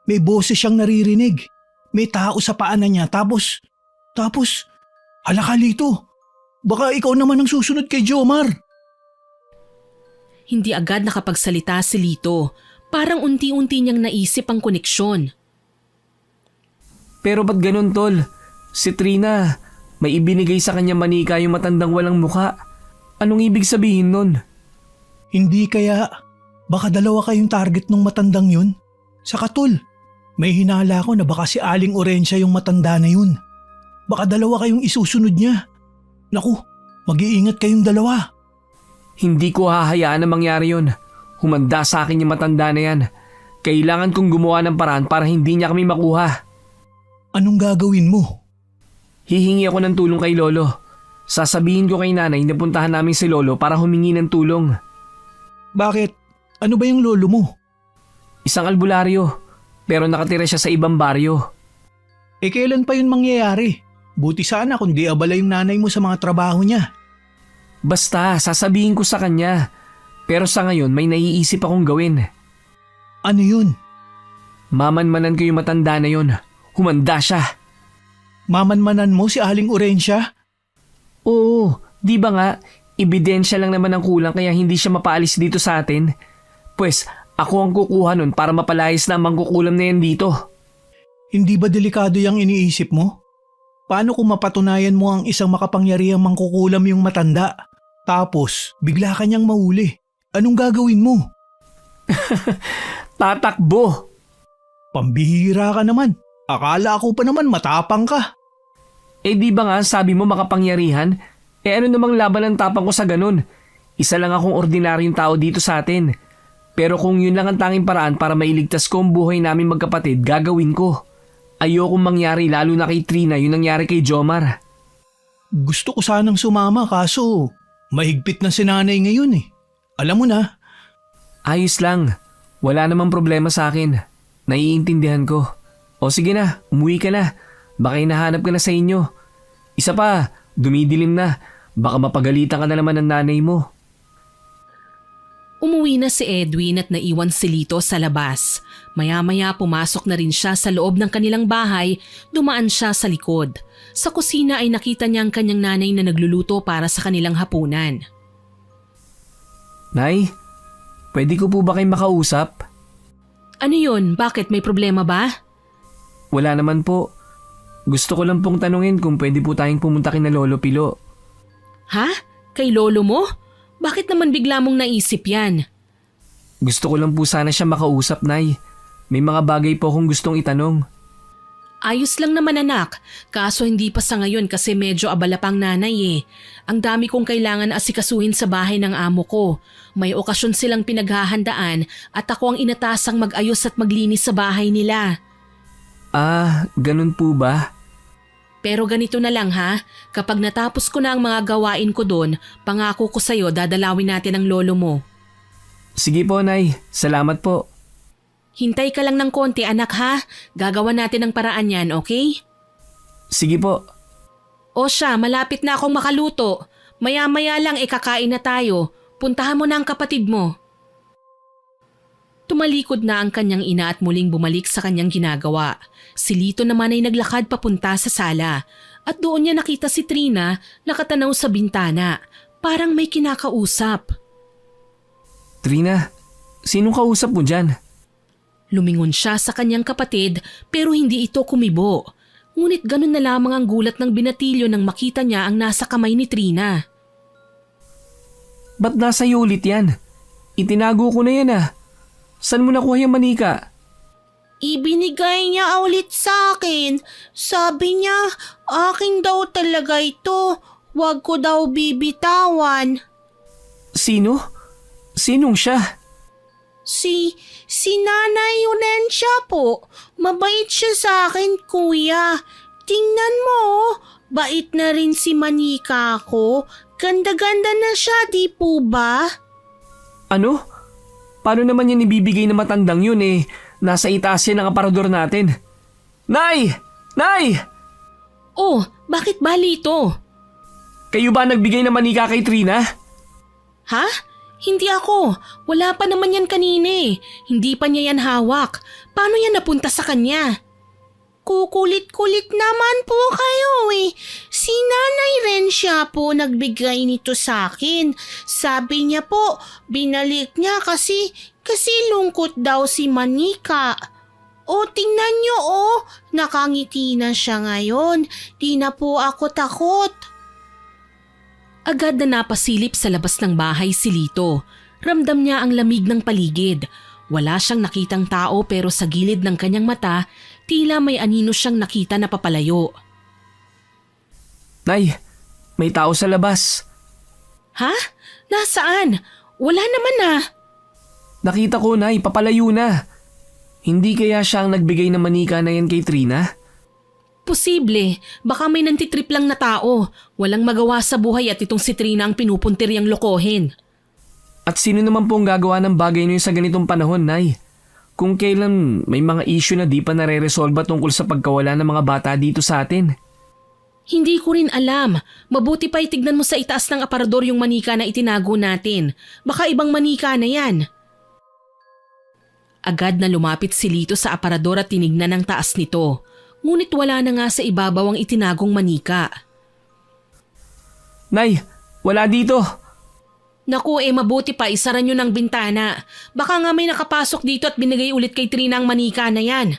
May boses siyang naririnig. May tao sa paanan niya tapos, hala ka Lito. Baka ikaw naman ang susunod kay Jomar. Hindi agad nakapagsalita si Lito. Parang unti-unti niyang naisip ang koneksyon. Pero ba't ganun tol? Si Trina, may ibinigay sa kanya manika yung matandang walang muka. Anong ibig sabihin nun? Hindi kaya, baka dalawa kayong target ng matandang yun? Sa katul, may hinala ko na baka si Aling Orencia yung matanda na yun. Baka dalawa kayong isusunod niya. Naku, mag-iingat kayong dalawa. Hindi ko hahayaan na mangyari yun. Humanda sa akin yung matanda na yan. Kailangan kong gumawa ng paraan para hindi niya kami makuha. Anong gagawin mo? Hihingi ako ng tulong kay Lolo. Sasabihin ko kay nanay na puntahan namin si Lolo para humingi ng tulong. Bakit? Ano ba yung lolo mo? Isang albularyo, pero nakatira siya sa ibang baryo. Kailan pa yun mangyayari? Buti sana kung di abala yung nanay mo sa mga trabaho niya. Basta, sasabihin ko sa kanya. Pero sa ngayon may naiisip akong gawin. Ano yun? Mamanmanan ko yung matanda na yun. Humanda siya. Mamanmanan mo si Aling Orensya? Oo, di ba nga, ebidensya lang naman ang kulang kaya hindi siya mapaalis dito sa atin. Pues, ako ang kukuha nun para mapalayas na ang mangkukulam na yan dito. Hindi ba delikado yung iniisip mo? Paano kung mapatunayan mo ang isang makapangyarihang mangkukulam yung matanda? Tapos, bigla ka niyang mahuli. Anong gagawin mo? Tatakbo! Pambihira ka naman. Akala ko pa naman matapang ka. Eh di ba nga sabi mo makapangyarihan? Eh ano namang laban ng tapang ko sa ganun? Isa lang akong ordinaryong tao dito sa atin. Pero kung yun lang ang tanging paraan para mailigtas ko ang buhay namin magkapatid, gagawin ko. Ayokong mangyari lalo na kay Trina yun nangyari kay Jomar. Gusto ko sanang sumama kaso mahigpit na si nanay ngayon eh. Alam mo na. Ayos lang. Wala namang problema sa akin. Naiintindihan ko. O sige na, umuwi ka na. Baka hinahanap ka na sa inyo. Isa pa, dumidilim na. Baka mapagalitan ka na naman ng nanay mo. Umuwi na si Edwin at naiwan si Lito sa labas. Maya-maya pumasok na rin siya sa loob ng kanilang bahay, dumaan siya sa likod. Sa kusina ay nakita niya ang kanyang nanay na nagluluto para sa kanilang hapunan. Nay, pwede ko po ba kayong makausap? Ano yun? Bakit? May problema ba? Wala naman po. Gusto ko lang pong tanungin kung pwede po tayong pumunta kina Lolo Pilo. Ha? Kay lolo mo? Bakit naman bigla mong naisip yan? Gusto ko lang po sana siya makausap, Nay. May mga bagay po akong gustong itanong. Ayos lang naman anak, kaso hindi pa sa ngayon kasi medyo abala pang nanay eh. Ang dami kong kailangan asikasuhin sa bahay ng amo ko. May okasyon silang pinaghahandaan at ako ang inatasang mag-ayos at maglinis sa bahay nila. Ah, ganun po ba? Pero ganito na lang ha, kapag natapos ko na ang mga gawain ko doon, pangako ko sa'yo dadalawin natin ang lolo mo. Sige po, Nay. Salamat po. Hintay ka lang ng konti anak ha, gagawa natin ang paraan yan, okay? Sige po. O siya, malapit na akong makaluto. Maya-maya lang kakain na tayo. Puntahan mo na ang kapatid mo. Tumalikod na ang kanyang ina at muling bumalik sa kanyang ginagawa. Si Lito naman ay naglakad papunta sa sala at doon niya nakita si Trina nakatanaw sa bintana. Parang may kinakausap. Trina, sinong kausap mo dyan? Lumingon siya sa kanyang kapatid pero hindi ito kumibo. Ngunit ganun na lamang ang gulat ng binatilyo nang makita niya ang nasa kamay ni Trina. Ba't nasa iyo ulit yan? Itinago ko na yan ah. Saan mo nakuha yung manika? Ibinigay niya ulit sa akin. Sabi niya, akin daw talaga ito. Huwag ko daw bibitawan. Sino? Sinong siya? Si Nanay Orensya po. Mabait siya sa akin, kuya. Tingnan mo, bait na rin si manika ko. Ganda-ganda na siya, di po ba? Ano? Paano naman yan ibibigay na matandang yun eh? Nasa itaas yan ang aparador natin. Nay! Nay! Oh, bakit ba Lito? Kayo ba nagbigay ng manika kay Trina? Ha? Hindi ako. Wala pa naman yan kanina eh. Hindi pa niya yan hawak. Paano yan napunta sa kanya? Kukulit-kulit naman po kayo eh. Si Nanay Rensya po nagbigay nito sa akin. Sabi niya po, binalik niya kasi lungkot daw si Manika. O tingnan niyo nakangiti na siya ngayon. Di na po ako takot. Agad na napasilip sa labas ng bahay si Lito. Ramdam niya ang lamig ng paligid. Wala siyang nakitang tao pero sa gilid ng kanyang mata, tila may anino siyang nakita na papalayo. Nay, may tao sa labas. Ha? Nasaan? Wala naman ah. Nakita ko, Nay, papalayo na. Hindi kaya siya ang nagbigay ng manika na yan kay Trina? Posible. Baka may nantitrip lang na tao. Walang magawa sa buhay at itong si Trina ang pinupuntiryang lokohin. At sino naman po ang gagawa ng bagay na yun sa ganitong panahon, Nay? Kung kailan may mga issue na di pa nare-resolba tungkol sa pagkawala ng mga bata dito sa atin. Hindi ko rin alam. Mabuti pa itignan mo sa itaas ng aparador yung manika na itinago natin. Baka ibang manika na yan. Agad na lumapit si Lito sa aparador at tinignan ang taas nito. Ngunit wala na nga sa ibabaw ang itinagong manika. Nay, wala dito. Naku mabuti pa isara nyo ng bintana. Baka nga may nakapasok dito at binigay ulit kay Trina ang manika na yan.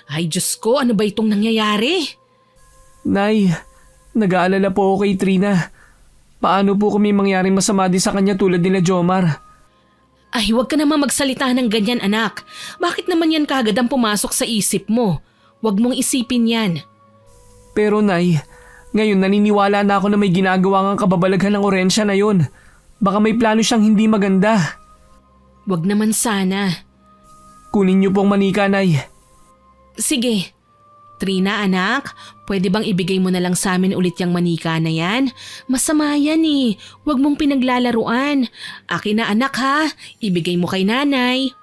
Ay Diyos ko, ano ba itong nangyayari? Nay, nag-aalala po ako kay Trina. Paano po kung may mangyaring masama din sa kanya tulad nila Jomar? Ay huwag ka naman magsalita ng ganyan anak. Bakit naman yan kagad ang pumasok sa isip mo? Huwag mong isipin yan. Pero Nay, ngayon naniniwala na ako na may ginagawa ngang kababalaghan ng Orensya na yun. Baka may plano siyang hindi maganda. Huwag naman sana. Kunin niyo pong manika, Nay. Sige. Trina anak, pwede bang ibigay mo na lang sa amin ulit yung manika na yan? Masama yan eh. Huwag mong pinaglalaruan. Akin na anak ha. Ibigay mo kay nanay.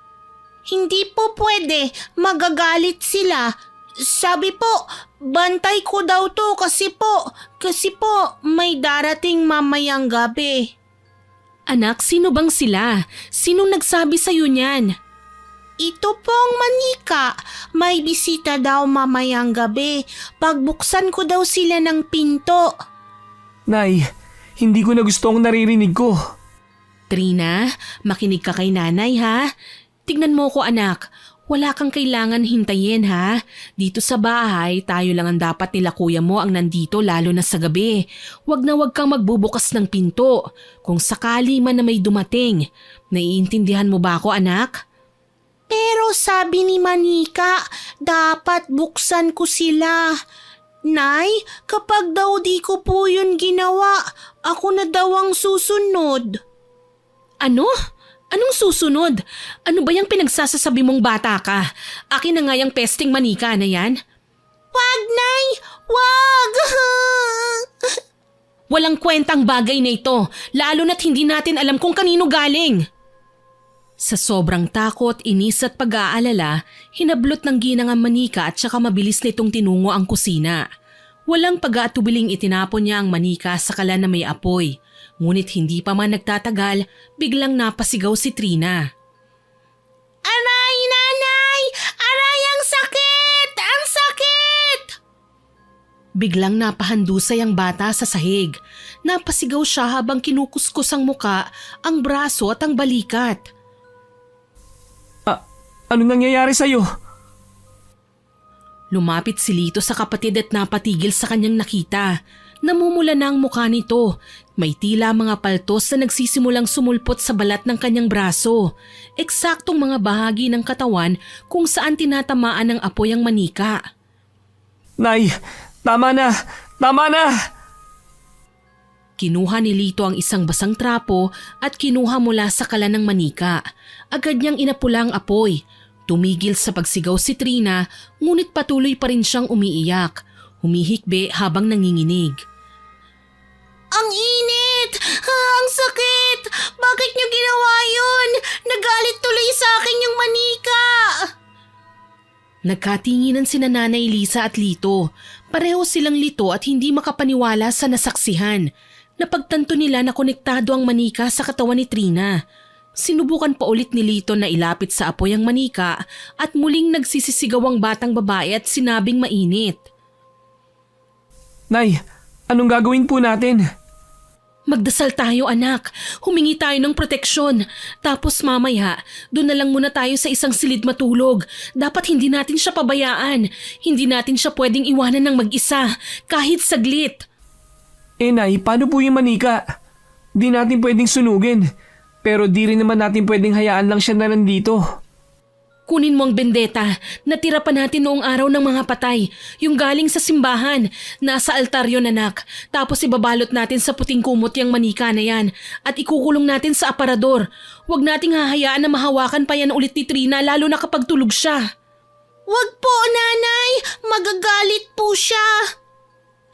Hindi po pwede. Magagalit sila. Sabi po, bantay ko daw to kasi po may darating mamayang gabi. Anak, sino bang sila? Sinong nagsabi sa'yo niyan? Ito pong manika. May bisita daw mamayang gabi. Pagbuksan ko daw sila ng pinto. Nay, hindi ko na gusto ang naririnig ko. Trina, makinig ka kay nanay ha. Tignan mo ko anak. Wala kang kailangan hintayin ha. Dito sa bahay, tayo lang ang dapat nila kuya mo ang nandito lalo na sa gabi. Huwag kang magbubukas ng pinto. Kung sakali man na may dumating. Naiintindihan mo ba ako anak? Pero sabi ni Manika, dapat buksan ko sila. Nay, kapag daw di ko po yun ginawa, ako na daw ang susunod. Ano? Anong susunod? Ano ba yung pinagsasasabi mong bata ka? Akin na nga yung pesting manika na yan. Wag, Nay! Wag! Walang kwentang bagay na ito, lalo na't hindi natin alam kung kanino galing. Sa sobrang takot, inis at pag-aalala, hinablot ng ginang ang manika at saka mabilis nitong tinungo ang kusina. Walang pag-aatubiling itinapon niya ang manika sa kalan na may apoy. Ngunit hindi pa man nagtatagal, biglang napasigaw si Trina. Aray, nanay! Aray, ang sakit! Ang sakit! Biglang napahandusay ang bata sa sahig. Napasigaw siya habang kinukuskus ang muka, ang braso at ang balikat. Ano nangyayari sa'yo? Lumapit si Lito sa kapatid at napatigil sa kanyang nakita. Namumula na ang mukha nito. May tila mga paltos na nagsisimulang sumulpot sa balat ng kanyang braso. Eksaktong mga bahagi ng katawan kung saan tinatamaan ng apoy ang manika. Nay, tama na! Tama na! Kinuha ni Lito ang isang basang trapo at kinuha mula sa kalan ng manika. Agad niyang inapula ang apoy. Tumigil sa pagsigaw si Trina, ngunit patuloy pa rin siyang umiiyak. Humihikbi habang nanginginig. Ang init! Ang sakit! Bakit niyo ginawa yun? Nagalit tuloy sa akin yung manika! Nagkatinginan sina Nanay Lisa at Lito. Pareho silang lito at hindi makapaniwala sa nasaksihan. Napagtanto nila na konektado ang manika sa katawan ni Trina. Sinubukan pa ulit ni Lito na ilapit sa apoy ang manika at muling nagsisisigaw ang batang babae at sinabing mainit. Nay, anong gagawin po natin? Magdasal tayo anak, humingi tayo ng proteksyon. Tapos mamaya, doon na lang muna tayo sa isang silid matulog. Dapat hindi natin siya pabayaan. Hindi natin siya pwedeng iwanan ng mag-isa, kahit saglit. Nay, paano po yung manika? Di natin pwedeng sunugin. Pero di rin naman natin pwedeng hayaan lang siya na nandito. Kunin mo ang bendeta. Natira pa natin noong araw ng mga patay. Yung galing sa simbahan. Nasa altar yun, anak. Tapos ibabalot natin sa puting kumot yung manika na yan. At ikukulong natin sa aparador. Huwag nating hahayaan na mahawakan pa yan ulit ni Trina lalo na kapag tulog siya. Wag po, nanay! Magagalit po siya!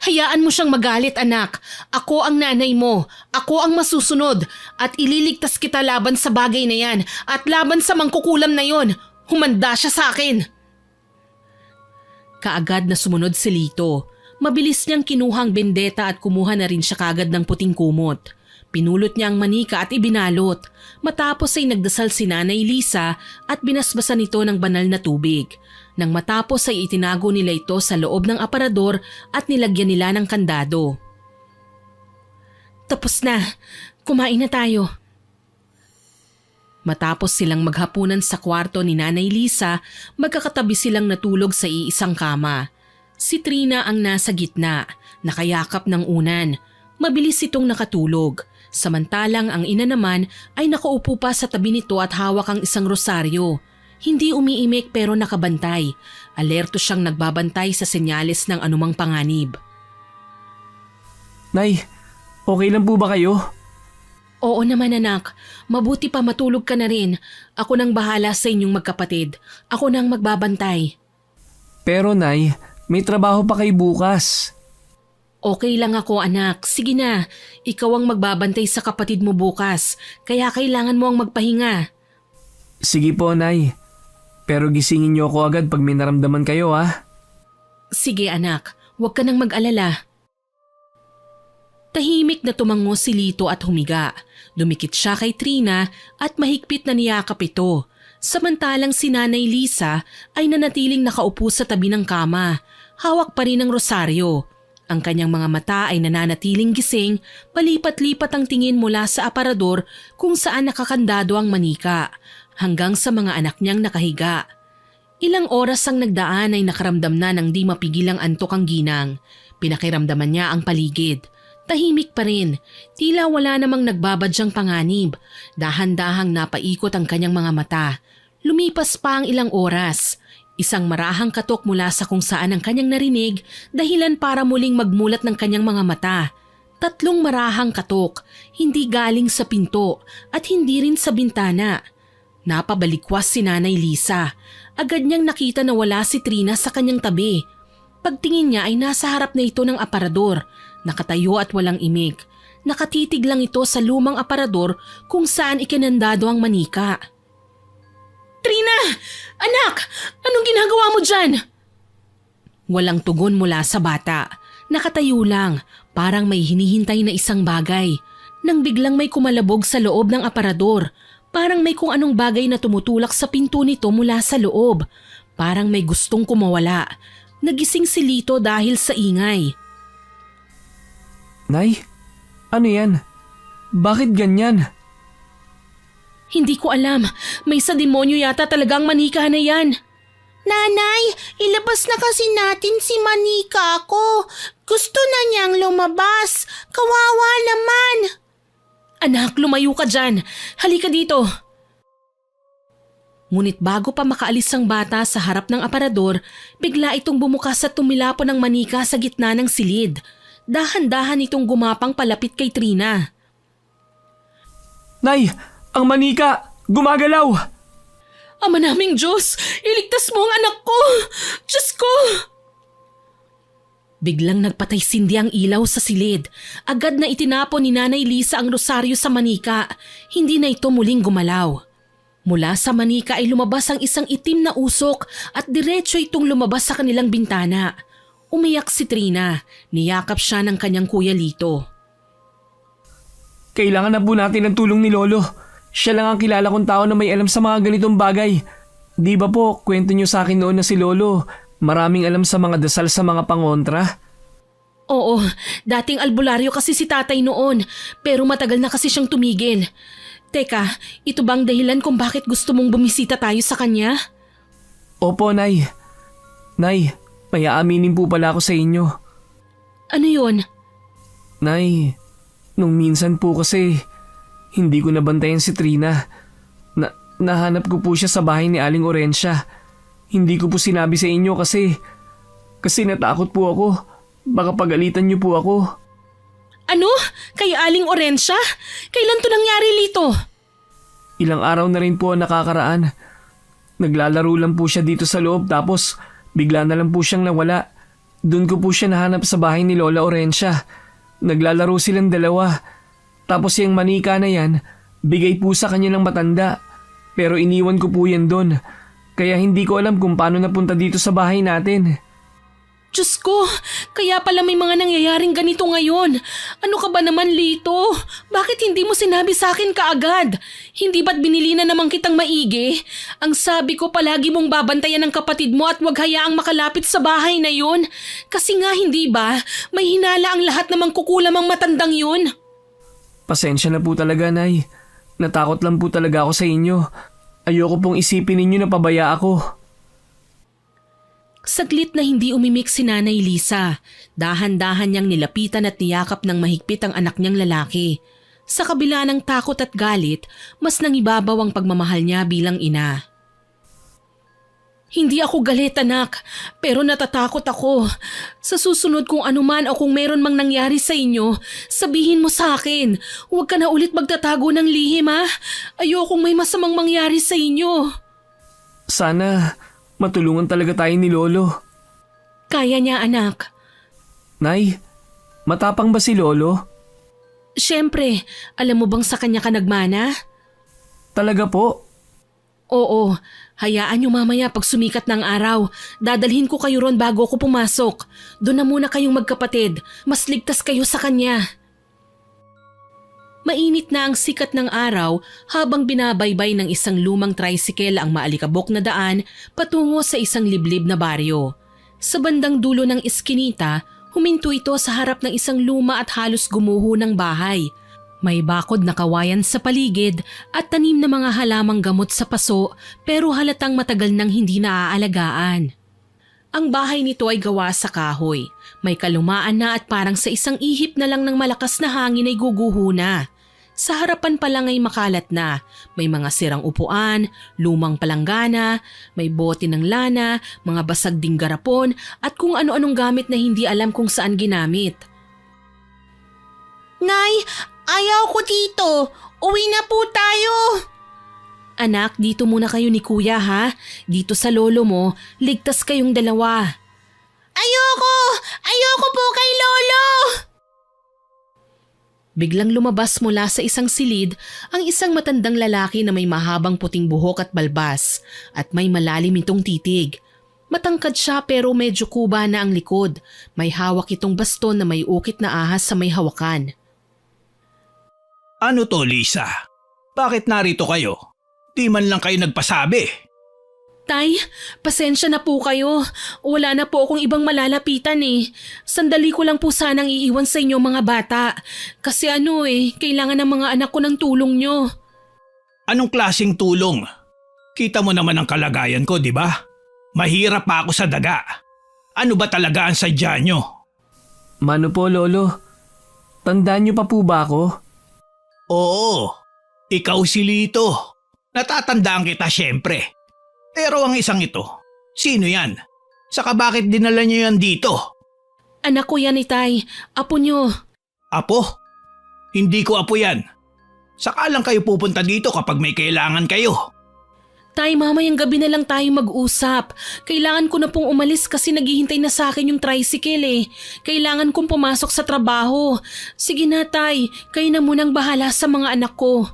Hayaan mo siyang magalit, anak. Ako ang nanay mo. Ako ang masusunod. At ililigtas kita laban sa bagay na yan. At laban sa mangkukulam na yon. Humanda siya sa akin. Kaagad na sumunod si Lito. Mabilis niyang kinuhang bendeta at kumuha na rin siya kagad ng puting kumot. Pinulot niya ang manika at ibinalot. Matapos ay nagdasal si Nanay Lisa at binasbasan ito ng banal na tubig. Nang matapos ay itinago nila ito sa loob ng aparador at nilagyan nila ng kandado. Tapos na. Kumain na tayo. Matapos silang maghapunan sa kwarto ni Nanay Lisa, magkakatabi silang natulog sa iisang kama. Si Trina ang nasa gitna, nakayakap ng unan. Mabilis itong nakatulog. Samantalang ang ina naman ay nakaupo pa sa tabi nito at hawak ang isang rosaryo. Hindi umiimik pero nakabantay. Alerto siyang nagbabantay sa senyales ng anumang panganib. Nay, okay lang po ba kayo? Oo naman anak, mabuti pa matulog ka na rin. Ako nang bahala sa inyong magkapatid. Ako nang magbabantay. Pero Nay, may trabaho pa kayo bukas. Okay lang ako anak, sige na. Ikaw ang magbabantay sa kapatid mo bukas, kaya kailangan mo ang magpahinga. Sige po, Nay. Pero gisingin niyo ako agad pag may naramdaman kayo, ha? Sige anak, huwag ka nang mag-alala. Tahimik na tumango si Lito at humiga. Dumikit siya kay Trina at mahigpit na niyakap ito. Samantalang si Nanay Lisa ay nanatiling nakaupo sa tabi ng kama. Hawak pa rin ang rosaryo. Ang kanyang mga mata ay nananatiling gising, palipat-lipat ang tingin mula sa aparador kung saan nakakandado ang manika, hanggang sa mga anak niyang nakahiga. Ilang oras ang nagdaan ay nakaramdam na ng di mapigilang antok ang ginang. Pinakiramdaman niya ang paligid. Tahimik pa rin, tila wala namang nagbabadyang panganib. Dahan-dahang napaikot ang kanyang mga mata. Lumipas pa ang ilang oras. Isang marahang katok mula sa kung saan ang kanyang narinig, dahilan para muling magmulat ng kanyang mga mata. 3 marahang katok, hindi galing sa pinto at hindi rin sa bintana. Napabalikwas si Nanay Lisa. Agad niyang nakita na wala si Trina sa kanyang tabi. Pagtingin niya ay nasa harap na ito ng aparador. Nakatayo at walang imik. Nakatitig lang ito sa lumang aparador kung saan ikinandado ang manika. Trina! Anak! Anong ginagawa mo dyan? Walang tugon mula sa bata. Nakatayo lang, parang may hinihintay na isang bagay. Nang biglang may kumalabog sa loob ng aparador. Parang may kung anong bagay na tumutulak sa pinto nito mula sa loob. Parang may gustong kumawala. Nagising si Lito dahil sa ingay. Nay, ano yan? Bakit ganyan? Hindi ko alam. May sa demonyo yata talagang manika na yan. Nanay, ilabas na kasi natin si manika ko. Gusto na niyang lumabas. Kawawa naman. Anak, lumayo ka dyan. Halika dito. Ngunit bago pa makaalis ang bata sa harap ng aparador, bigla itong bumukas at tumilapon ng manika sa gitna ng silid. Dahan-dahan itong gumapang palapit kay Trina. Nay, ang manika! Gumagalaw! Ama naming Diyos, iligtas mo ang anak ko! Diyos ko! Biglang nagpatay-sindi ang ilaw sa silid. Agad na itinapon ni Nanay Lisa ang rosaryo sa manika. Hindi na ito muling gumalaw. Mula sa manika ay lumabas ang isang itim na usok at diretso itong lumabas sa kanilang bintana. Umiyak si Trina. Niyakap siya ng kanyang kuya Lito. Kailangan na po natin ng tulong ni Lolo. Siya lang ang kilala kong tao na may alam sa mga ganitong bagay. Di ba po, kwento niyo sa akin noon na si Lolo, maraming alam sa mga dasal sa mga pangontra? Oo, dating albularyo kasi si tatay noon, pero matagal na kasi siyang tumigil. Teka, ito bang dahilan kung bakit gusto mong bumisita tayo sa kanya? Opo, Nay. Nay, may aaminin po pala ako sa inyo. Ano yun? Nay, nung minsan po kasi, hindi ko nabantayan si Trina. Nahanap ko po siya sa bahay ni Aling Orencia. Hindi ko po sinabi sa inyo kasi natakot po ako. Baka pagalitan niyo po ako. Ano? Kay Aling Orencia? Kailan to nangyari, Lito? Ilang araw na rin po ang nakakaraan. Naglalaro lang po siya dito sa loob tapos bigla na lang po siyang nawala. Doon ko po siya nahanap sa bahay ni Lola Orencia. Naglalaro silang dalawa. Tapos yung manika na yan, bigay po sa kanya ng matanda. Pero iniwan ko po yan doon. Kaya hindi ko alam kung paano napunta dito sa bahay natin. Diyos ko, kaya pala may mga nangyayaring ganito ngayon. Ano ka ba naman, Lito? Bakit hindi mo sinabi sa akin kaagad? Hindi ba't binili na naman kitang maigi? Ang sabi ko palagi mong babantayan ng kapatid mo at huwag hayaang makalapit sa bahay na yun. Kasi nga hindi ba, may hinala ang lahat namang kukulam ang matandang yun. Pasensya na po talaga, Nay. Natakot lang po talaga ako sa inyo. Ayoko pong isipin ninyo na pabaya ako. Saglit na hindi umimik si Nanay Lisa. Dahan-dahan niyang nilapitan at niyakap ng mahigpit ang anak niyang lalaki. Sa kabila ng takot at galit, mas nangibabaw ang pagmamahal niya bilang ina. Hindi ako galit, anak, pero natatakot ako. Sa susunod kung anuman o kung meron mang nangyari sa inyo, sabihin mo sa akin. Huwag ka na ulit magtatago ng lihim, ha? Ayokong may masamang mangyari sa inyo. Sana matulungan talaga tayo ni Lolo. Kaya niya, anak. Nay, matapang ba si Lolo? Siyempre, alam mo bang sa kanya ka nagmana? Talaga po? Oo, hayaan niyo mamaya pag sumikat ng araw. Dadalhin ko kayo ron bago ako pumasok. Doon na muna kayong magkapatid. Mas ligtas kayo sa kanya. Mainit na ang sikat ng araw habang binabaybay ng isang lumang tricycle ang maalikabok na daan patungo sa isang liblib na baryo. Sa bandang dulo ng iskinita, huminto ito sa harap ng isang luma at halos gumuho ng bahay. May bakod na kawayan sa paligid at tanim na mga halamang gamot sa paso pero halatang matagal nang hindi naaalagaan. Ang bahay nito ay gawa sa kahoy. May kalumaan na at parang sa isang ihip na lang ng malakas na hangin ay guguho na. Sa harapan pa lang ay makalat na. May mga sirang upuan, lumang palanggana, may bote ng lana, mga basag ding garapon at kung ano-anong gamit na hindi alam kung saan ginamit. Nay, ayaw ko dito. Uwi na po tayo. Anak, dito muna kayo ni kuya ha. Dito sa lolo mo, ligtas kayong dalawa. Ayoko! Ayoko po kay Lolo! Biglang lumabas mula sa isang silid ang isang matandang lalaki na may mahabang puting buhok at balbas at may malalim itong titig. Matangkad siya pero medyo kuba na ang likod. May hawak itong baston na may ukit na ahas sa may hawakan. Ano to, Lisa? Bakit narito kayo? Di man lang kayo nagpasabi. Tay, pasensya na po kayo. Wala na po akong ibang malalapitan eh. Sandali ko lang po sanang iiwan sa inyo mga bata. Kasi kailangan ng mga anak ko ng tulong nyo. Anong klaseng tulong? Kita mo naman ang kalagayan ko, di ba? Mahirap pa ako sa daga. Ano ba talaga ang sadya nyo? Mano po, Lolo? Tandaan niyo pa po ba ako? Oo, ikaw si Lito. Natatandaan kita syempre. Pero ang isang ito, sino yan? Saka bakit dinala niyo yan dito? Anak ko yan Tay. Apo nyo. Apo? Hindi ko apo yan. Saka lang kayo pupunta dito kapag may kailangan kayo. Tay, mamayang gabi na lang tayo mag-usap. Kailangan ko na pong umalis kasi naghihintay na sa akin yung tricycle eh. Kailangan kong pumasok sa trabaho. Sige na Tay, kayo na munang bahala sa mga anak ko.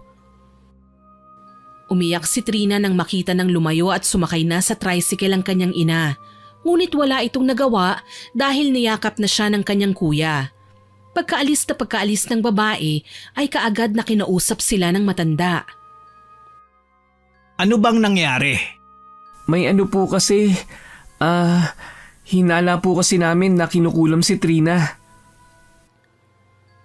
Umiyak si Trina nang makita ng lumayo at sumakay na sa tricycle ang kanyang ina. Ngunit wala itong nagawa dahil niyakap na siya ng kanyang kuya. Pagkaalis ng babae ay kaagad na kinausap sila ng matanda. Ano bang nangyari? May ano po kasi, hinala po kasi namin na kinukulam si Trina.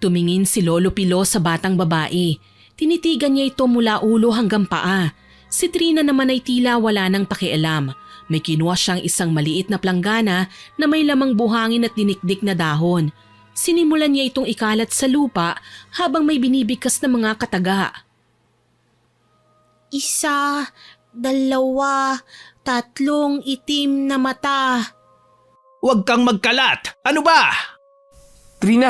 Tumingin si Lolo Pilo sa batang babae. Tinitigan niya ito mula ulo hanggang paa. Si Trina naman ay tila wala nang pakialam. May kinuha siyang isang maliit na planggana na may lamang buhangin at dinikdik na dahon. Sinimulan niya itong ikalat sa lupa habang may binibigkas na mga kataga. 1, 2, 3 itim na mata. Huwag kang magkalat! Ano ba? Trina,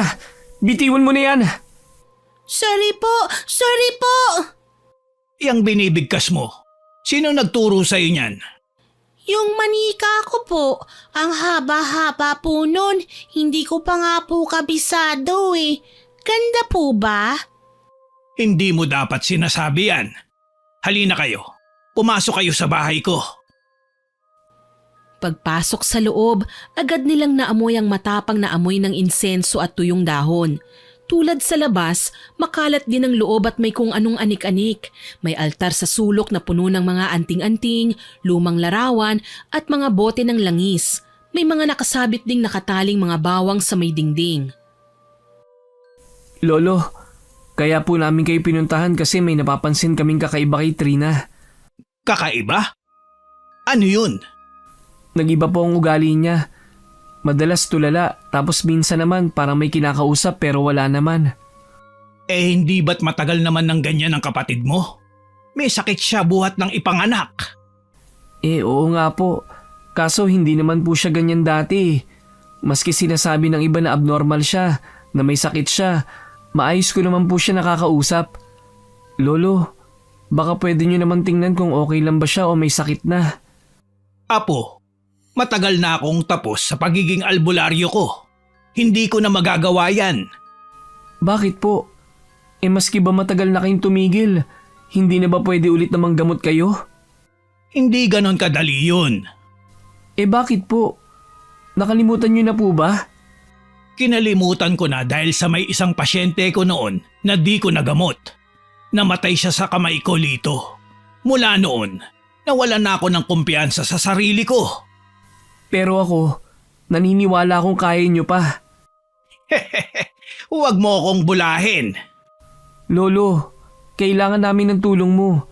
bitiwan mo na yan! Sorry po! Yang binibigkas mo. Sino nagturo sa'yo niyan? Yung manika ko po, ang haba-haba po nun. Hindi ko pa nga po kabisado eh. Ganda po ba? Hindi mo dapat sinasabi yan. Halina kayo. Pumasok kayo sa bahay ko. Pagpasok sa loob, agad nilang naamoy ang matapang na amoy ng insenso at tuyong dahon. Tulad sa labas, makalat din ang loob at may kung anong anik-anik. May altar sa sulok na puno ng mga anting-anting, lumang larawan at mga bote ng langis. May mga nakasabit ding nakataling mga bawang sa may dingding. Lolo, kaya po namin kayo pinuntahan kasi may napapansin kaming kakaiba kay Trina. Kakaiba? Ano yun? Nag-iba po ang ugali niya. Madalas tulala, tapos minsan naman parang may kinakausap pero wala naman. Eh hindi ba't matagal naman ng ganyan ang kapatid mo? May sakit siya buhat ng ipanganak. Oo nga po. Kaso hindi naman po siya ganyan dati. Maski sinasabi ng iba na abnormal siya, na may sakit siya, maayos ko naman po siya nakakausap. Lolo, baka pwede niyo naman tingnan kung okay lang ba siya o may sakit na. Apo, matagal na akong tapos sa pagiging albularyo ko. Hindi ko na magagawa yan. Bakit po? Maski ba matagal na kayong tumigil, hindi na ba pwede ulit namang gamot kayo? Hindi ganon kadali yun. Bakit po? Nakalimutan niyo na po ba? Kinalimutan ko na dahil sa may isang pasyente ko noon na di ko nagamot. Namatay siya sa kamay ko, Lito. Mula noon, nawalan na ako ng kumpiyansa sa sarili ko. Pero ako, naniniwala akong kaya niyo pa. Huwag mo akong bulahin. Lolo, kailangan namin ng tulong mo.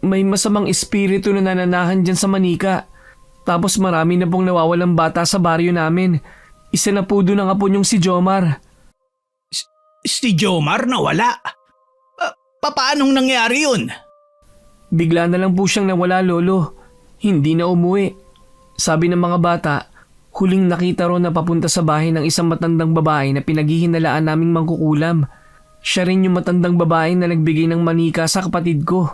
May masamang espiritu na nananahan dyan sa Manika. Tapos marami na pong nawawalang bata sa baryo namin. Isa na po doon ang apo niyong si Jomar. Si Jomar nawala? Paanong nangyari yun? Bigla na lang po siyang nawala, Lolo. Hindi na umuwi. Sabi ng mga bata, huling nakita ro na papunta sa bahay ng isang matandang babae na pinaghihinalaan naming mangkukulam. Siya rin yung matandang babae na nagbigay ng manika sa kapatid ko.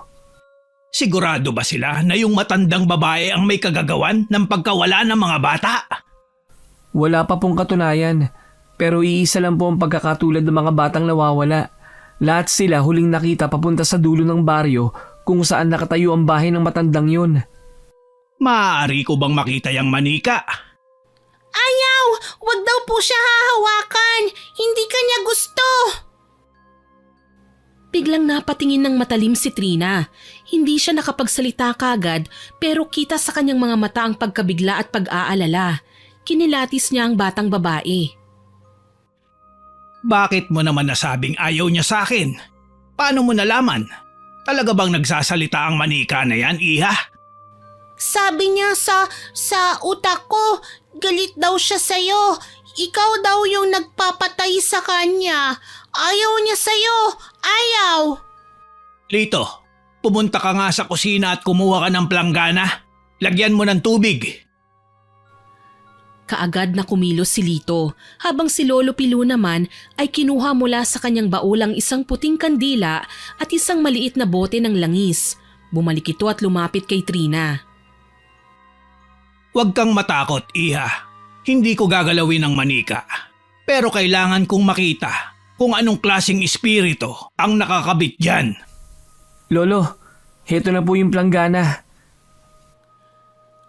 Sigurado ba sila na yung matandang babae ang may kagagawan ng pagkawala ng mga bata? Wala pa pong katunayan, pero iisa lang po ang pagkakatulad ng mga batang nawawala. Lahat sila huling nakita papunta sa dulo ng baryo kung saan nakatayo ang bahay ng matandang yun. Maaari ko bang makita yung manika? Ayaw! Wag daw po siya hahawakan! Hindi kanya gusto! Biglang napatingin ng matalim si Trina. Hindi siya nakapagsalita kagad pero kita sa kanyang mga mata ang pagkabigla at pag-aalala. Kinilatis niya ang batang babae. Bakit mo naman nasabing ayaw niya sa akin? Paano mo nalaman? Talaga bang nagsasalita ang manika na yan, Iha? Sabi niya sa utak ko, galit daw siya sa'yo. Ikaw daw yung nagpapatay sa kanya. Ayaw niya sa'yo. Ayaw. Lito, pumunta ka nga sa kusina at kumuha ka ng planggana. Lagyan mo ng tubig. Kaagad na kumilos si Lito, habang si Lolo Pilu naman ay kinuha mula sa kanyang baulang isang puting kandila at isang maliit na bote ng langis. Bumalik ito at lumapit kay Trina. Huwag kang matakot, Iha. Hindi ko gagalawin ang manika. Pero kailangan kong makita kung anong klaseng espiritu ang nakakabit dyan. Lolo, heto na po yung planggana.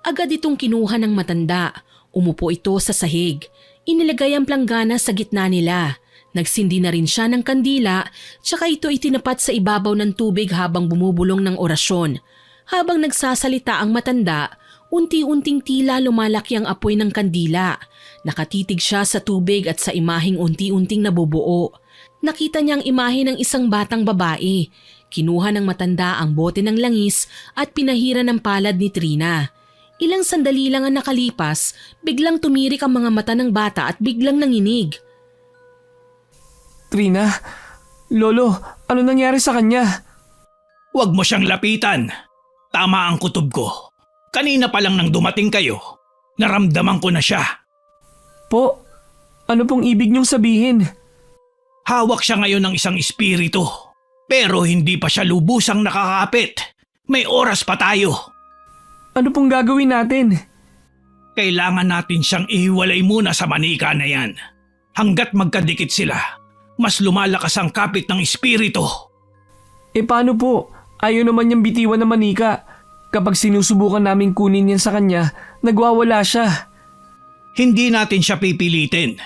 Agad itong kinuha ng matanda. Umupo ito sa sahig. Inilagay ang planggana sa gitna nila. Nagsindi na rin siya ng kandila, tsaka ito itinapat sa ibabaw ng tubig habang bumubulong ng orasyon. Habang nagsasalita ang matanda, unti-unting tila lumalaki ang apoy ng kandila. Nakatitig siya sa tubig at sa imaheng unti-unting nabubuo. Nakita niya ang imahe ng isang batang babae. Kinuha ng matanda ang bote ng langis at pinahira ng palad ni Trina. Ilang sandali lang ang nakalipas, biglang tumirik ang mga mata ng bata at biglang nanginig. Trina, Lolo, ano nangyari sa kanya? Huwag mo siyang lapitan. Tama ang kutob ko. Kanina pa lang nang dumating kayo, naramdaman ko na siya. Po, ano pong ibig niyong sabihin? Hawak siya ngayon ng isang espiritu. Pero hindi pa siya lubusang nakakapit. May oras pa tayo. Ano pong gagawin natin? Kailangan natin siyang ihiwalay muna sa manika na yan. Hanggat magkadikit sila, mas lumalakas ang kapit ng espiritu. Paano po? Ayaw naman niyang bitiwan ng manika. Kapag sinusubukan namin kunin yan sa kanya, nagwawala siya. Hindi natin siya pipilitin.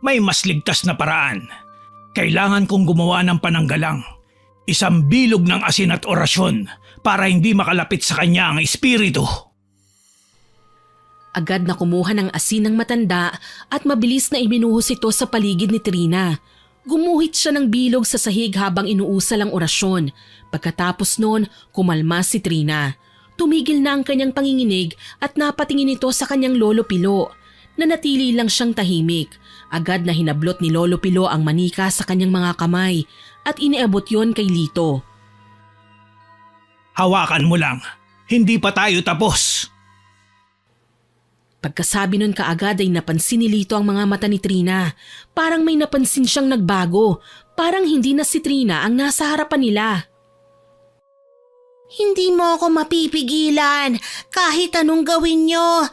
May mas ligtas na paraan. Kailangan kong gumawa ng pananggalang. Isang bilog ng asin at orasyon para hindi makalapit sa kanya ang espiritu. Agad na kumuha ng asin ng matanda at mabilis na ibinuhos ito sa paligid ni Trina. Gumuhit siya ng bilog sa sahig habang inuusal ang orasyon. Pagkatapos noon, kumalma si Trina. Tumigil na ang kanyang panginginig at napatingin ito sa kanyang Lolo Pilo. Nanatili lang siyang tahimik. Agad na hinablot ni Lolo Pilo ang manika sa kanyang mga kamay at iniabot yon kay Lito. Hawakan mo lang. Hindi pa tayo tapos. Pagkasabi nun kaagad ay napansin ni Lito ang mga mata ni Trina. Parang may napansin siyang nagbago. Parang hindi na si Trina ang nasa harapan nila. Hindi mo ako mapipigilan. Kahit anong gawin nyo,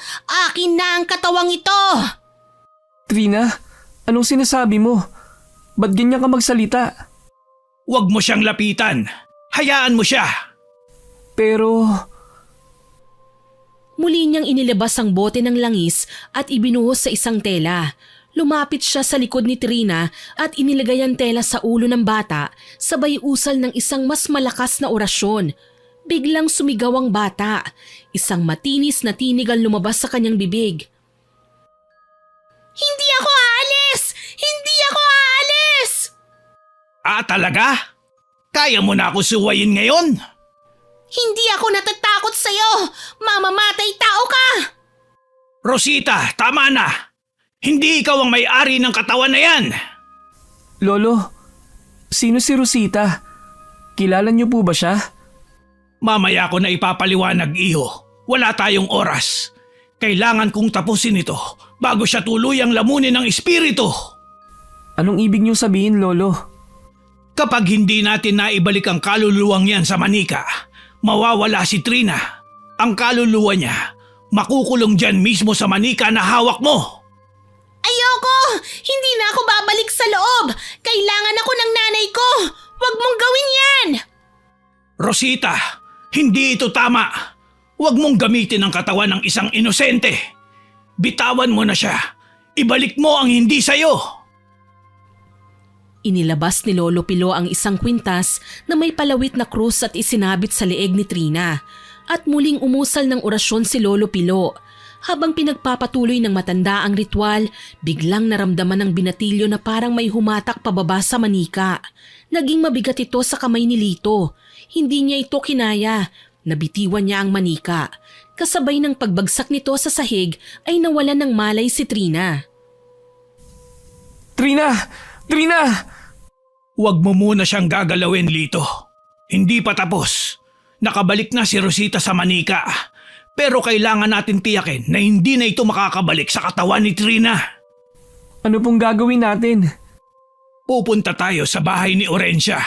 akin na ang katawang ito. Trina, anong sinasabi mo? Ba't ganyan ka magsalita? Huwag mo siyang lapitan. Hayaan mo siya. Pero... Muli niyang inilabas ang bote ng langis at ibinuhos sa isang tela. Lumapit siya sa likod ni Trina at inilagay ang tela sa ulo ng bata, sabay usal ng isang mas malakas na orasyon. Biglang sumigaw ang bata. Isang matinis na tinig ang lumabas sa kanyang bibig. Hindi ako aalis! Hindi ako aalis! Talaga? Kaya mo na ako suwayin ngayon? Hindi ako natatakot sa'yo! Mamamatay tao ka! Rosita, tama na! Hindi ikaw ang may-ari ng katawan na yan! Lolo, sino si Rosita? Kilala niyo po ba siya? Mamaya ko na ipapaliwanag, iho. Wala tayong oras. Kailangan kong tapusin ito bago siya tuluyang lamunin ng espiritu. Anong ibig niyong sabihin, Lolo? Kapag hindi natin naibalik ang kaluluwang yan sa manika, mawawala si Trina. Ang kaluluwa niya, makukulong dyan mismo sa manika na hawak mo. Ayoko! Hindi na ako babalik sa loob! Kailangan ako ng nanay ko! Huwag mong gawin yan! Rosita, hindi ito tama. Huwag mong gamitin ang katawan ng isang inosente. Bitawan mo na siya. Ibalik mo ang hindi sayo. Inilabas ni Lolo Pilo ang isang kwintas na may palawit na krus at isinabit sa leeg ni Trina. At muling umusal ng orasyon si Lolo Pilo. Habang pinagpapatuloy ng matanda ang ritual, biglang naramdaman ng binatilyo na parang may humatak pababa sa manika. Naging mabigat ito sa kamay ni Lito. Hindi niya ito kinaya. Nabitiwan niya ang manika. Kasabay ng pagbagsak nito sa sahig ay nawalan ng malay si Trina. Trina! Trina! Huwag mo muna siyang gagalawin, Lito. Hindi pa tapos. Nakabalik na si Rosita sa manika. Pero kailangan natin tiyakin na hindi na ito makakabalik sa katawan ni Trina. Ano pong gagawin natin? Pupunta tayo sa bahay ni Orencia.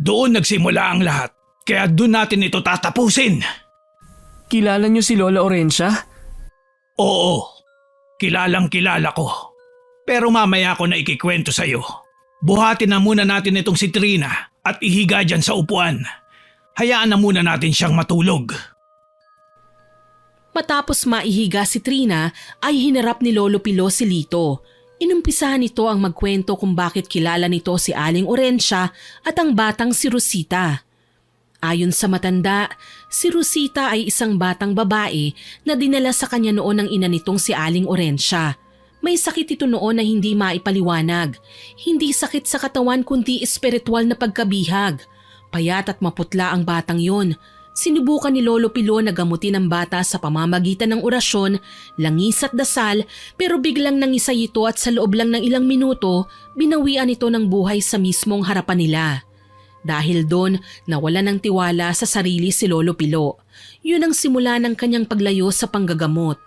Doon nagsimula ang lahat, kaya doon natin ito tatapusin. Kilala niyo si Lola Orencia? Oo, kilalang kilala ko. Pero mamaya ko na ikikwento sa'yo. Buhatin na muna natin itong si Trina at ihiga dyan sa upuan. Hayaan na muna natin siyang matulog. Matapos maihiga si Trina ay hinarap ni Lolo Pilo si Lito. Inumpisahan nito ang magkwento kung bakit kilala nito si Aling Orencia at ang batang si Rosita. Ayon sa matanda, si Rosita ay isang batang babae na dinala sa kanya noon ng ina nitong si Aling Orencia. May sakit ito noon na hindi maipaliwanag. Hindi sakit sa katawan kundi espiritual na pagkabihag. Payat at maputla ang batang yon. Sinubukan ni Lolo Pilo na gamutin ang bata sa pamamagitan ng orasyon, langis at dasal, pero biglang nangisay ito at sa loob lang ng ilang minuto, binawian ito ng buhay sa mismong harapan nila. Dahil doon, nawala ng tiwala sa sarili si Lolo Pilo. Yun ang simula ng kanyang paglayo sa panggagamot.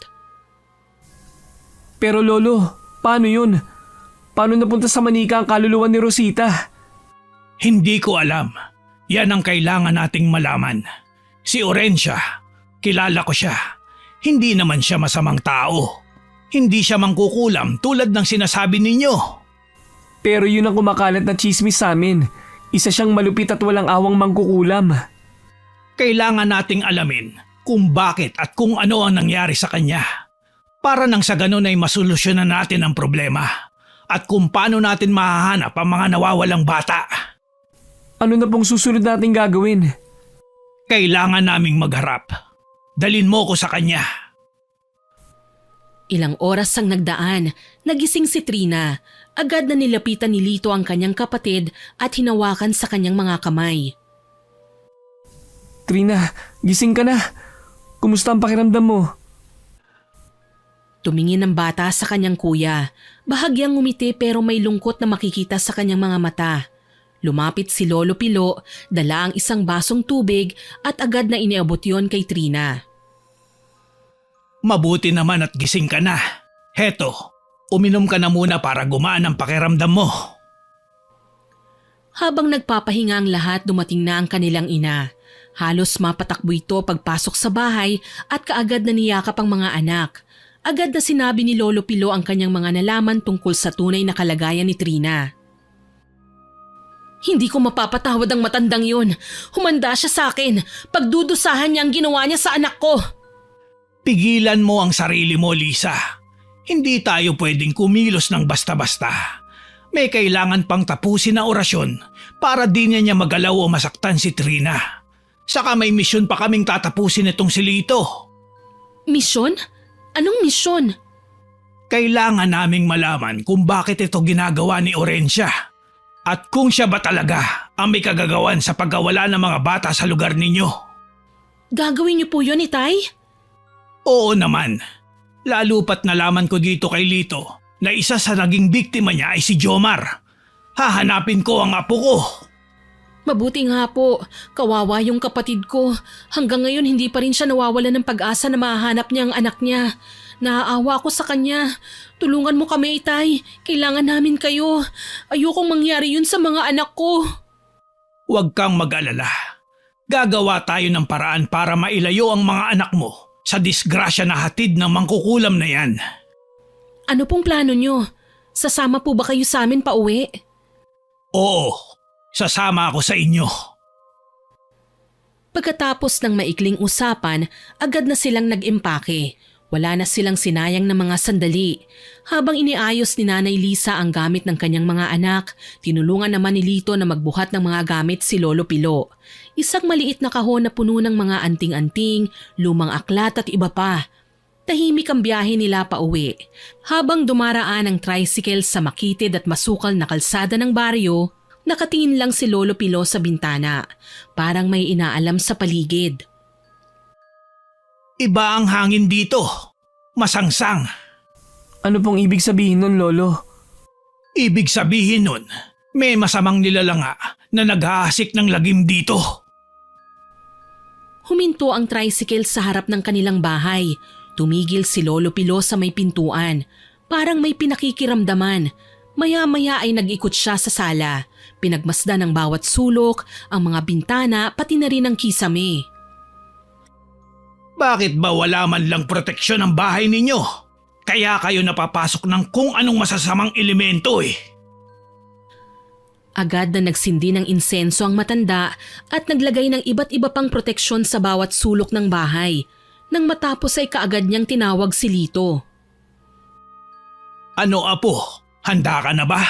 Pero Lolo, paano yun? Paano napunta sa manika ang kaluluwa ni Rosita? Hindi ko alam. Yan ang kailangan nating malaman. Si Orencia, kilala ko siya. Hindi naman siya masamang tao. Hindi siya mangkukulam tulad ng sinasabi ninyo. Pero yun ang kumakalat na chismis sa amin. Isa siyang malupit at walang awang mangkukulam. Kailangan nating alamin kung bakit at kung ano ang nangyari sa kanya. Para nang sa ganun ay masolusyonan natin ang problema. At kung paano natin mahahanap ang mga nawawalang bata. Ano na pong susunod nating gagawin? Kailangan naming magharap. Dalin mo ko sa kanya. Ilang oras ang nagdaan, nagising si Trina. Agad na nilapitan ni Lito ang kanyang kapatid at hinawakan sa kanyang mga kamay. Trina, gising ka na. Kumusta ang pakiramdam mo? Tumingin ang bata sa kanyang kuya. Bahagyang ngumiti pero may lungkot na makikita sa kanyang mga mata. Lumapit si Lolo Pilo, dala ang isang basong tubig at agad na iniabot yon kay Trina. Mabuti naman at gising ka na. Heto, uminom ka na muna para gumaan ang pakiramdam mo. Habang nagpapahinga ang lahat, dumating na ang kanilang ina. Halos mapatakbo ito pagpasok sa bahay at kaagad na niyakap ang mga anak. Agad na sinabi ni Lolo Pilo ang kanyang mga nalaman tungkol sa tunay na kalagayan ni Trina. Hindi ko mapapatawad ang matandang yun. Humanda siya sa akin. Pagdudusahan niya ang ginawa niya sa anak ko. Pigilan mo ang sarili mo, Lisa. Hindi tayo pwedeng kumilos ng basta-basta. May kailangan pang tapusin na orasyon para di niya magalaw o masaktan si Trina. Saka may misyon pa kaming tatapusin itong si Lito. Misyon? Anong misyon? Kailangan naming malaman kung bakit ito ginagawa ni Orencia. At kung siya ba talaga ang may kagagawan sa pagkawala ng mga bata sa lugar ninyo. Gagawin niyo po yun, Itay? Oo naman. Lalo pat nalaman ko dito kay Lito na isa sa naging biktima niya ay si Jomar. Hahanapin ko ang apo ko. Mabuti nga po. Kawawa yung kapatid ko. Hanggang ngayon hindi pa rin siya nawawala ng pag-asa na mahanap niya ang anak niya. Naaawa ko sa kanya. Tulungan mo kami, Itay. Kailangan namin kayo. Ayokong mangyari yun sa mga anak ko. Huwag kang mag-alala. Gagawa tayo ng paraan para mailayo ang mga anak mo sa disgrasya na hatid ng mangkukulam na yan. Ano pong plano nyo? Sasama po ba kayo sa amin pauwi? Oo, sasama ako sa inyo. Pagkatapos ng maikling usapan, agad na silang nag-impake. Wala na silang sinayang na mga sandali. Habang iniayos ni Nanay Lisa ang gamit ng kanyang mga anak, tinulungan naman ni Lito na magbuhat ng mga gamit si Lolo Pilo. Isang maliit na kahon na puno ng mga anting-anting, lumang aklat at iba pa. Tahimik ang biyahe nila pauwi. Habang dumaraan ang tricycle sa makitid at masukal na kalsada ng baryo, nakatingin lang si Lolo Pilo sa bintana. Parang may inaalam sa paligid. Iba ang hangin dito. Masangsang. Ano pong ibig sabihin nun, Lolo? Ibig sabihin nun, may masamang nilalanga na naghahasik ng lagim dito. Huminto ang tricycle sa harap ng kanilang bahay. Tumigil si Lolo Pilo sa may pintuan. Parang may pinakikiramdaman. Maya-maya ay nag-ikot siya sa sala. Pinagmasdan ng bawat sulok, ang mga bintana, pati na rin ang kisame. Bakit ba wala man lang proteksyon ang bahay ninyo? Kaya kayo napapasok ng kung anong masasamang elemento eh. Agad na nagsindi ng insenso ang matanda at naglagay ng iba't iba pang proteksyon sa bawat sulok ng bahay. Nang matapos ay kaagad niyang tinawag si Lito. Ano apo, handa ka na ba?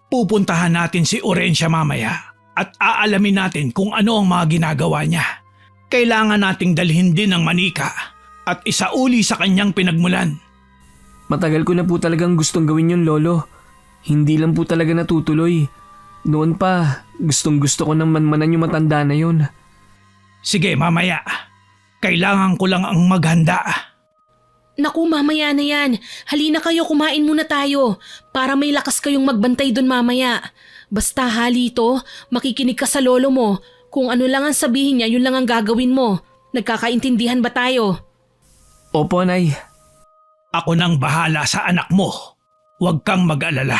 Pupuntahan natin si Orencia mamaya at aalamin natin kung ano ang mga ginagawa niya. Kailangan nating dalhin din ang manika at isauli sa kanyang pinagmulan. Matagal ko na po talagang gustong gawin yun, Lolo. Hindi lang po talaga natutuloy. Noon pa, gustong gusto ko nang manmanan yung matanda na yun. Sige, mamaya. Kailangan ko lang ang maghanda. Naku, mamaya na yan. Halina kayo, kumain muna tayo. Para may lakas kayong magbantay doon mamaya. Basta Lito, makikinig ka sa lolo mo. Kung ano lang ang sabihin niya, yun lang ang gagawin mo. Nagkakaintindihan ba tayo? Opo, Nay. Ako nang bahala sa anak mo. Huwag kang mag-alala.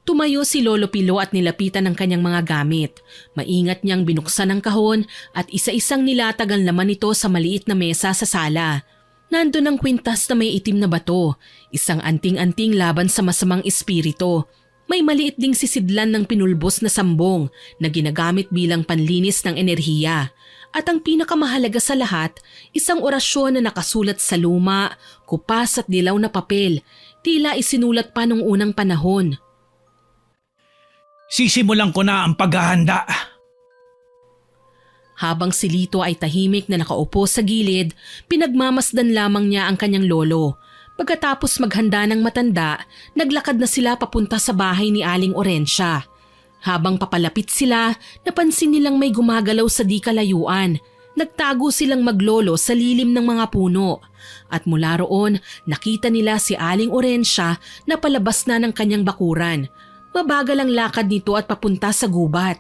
Tumayo si Lolo Pilo at nilapitan ang kanyang mga gamit. Maingat niyang binuksan ang kahon at isa-isang nilatag ang laman nito sa maliit na mesa sa sala. Nandun ang kwintas na may itim na bato, isang anting-anting laban sa masamang espiritu. May maliit ding sisidlan ng pinulbos na sambong na ginagamit bilang panlinis ng enerhiya. At ang pinakamahalaga sa lahat, isang orasyon na nakasulat sa luma, kupas at dilaw na papel, tila isinulat pa nung unang panahon. Sisimulan ko na ang paghahanda. Habang si Lito ay tahimik na nakaupo sa gilid, pinagmamasdan lamang niya ang kanyang lolo. Pagkatapos maghanda ng matanda, naglakad na sila papunta sa bahay ni Aling Orencia. Habang papalapit sila, napansin nilang may gumagalaw sa di kalayuan. Nagtago silang maglolo sa lilim ng mga puno. At mula roon, nakita nila si Aling Orencia na palabas na ng kanyang bakuran. Mabagal ang lakad nito at papunta sa gubat.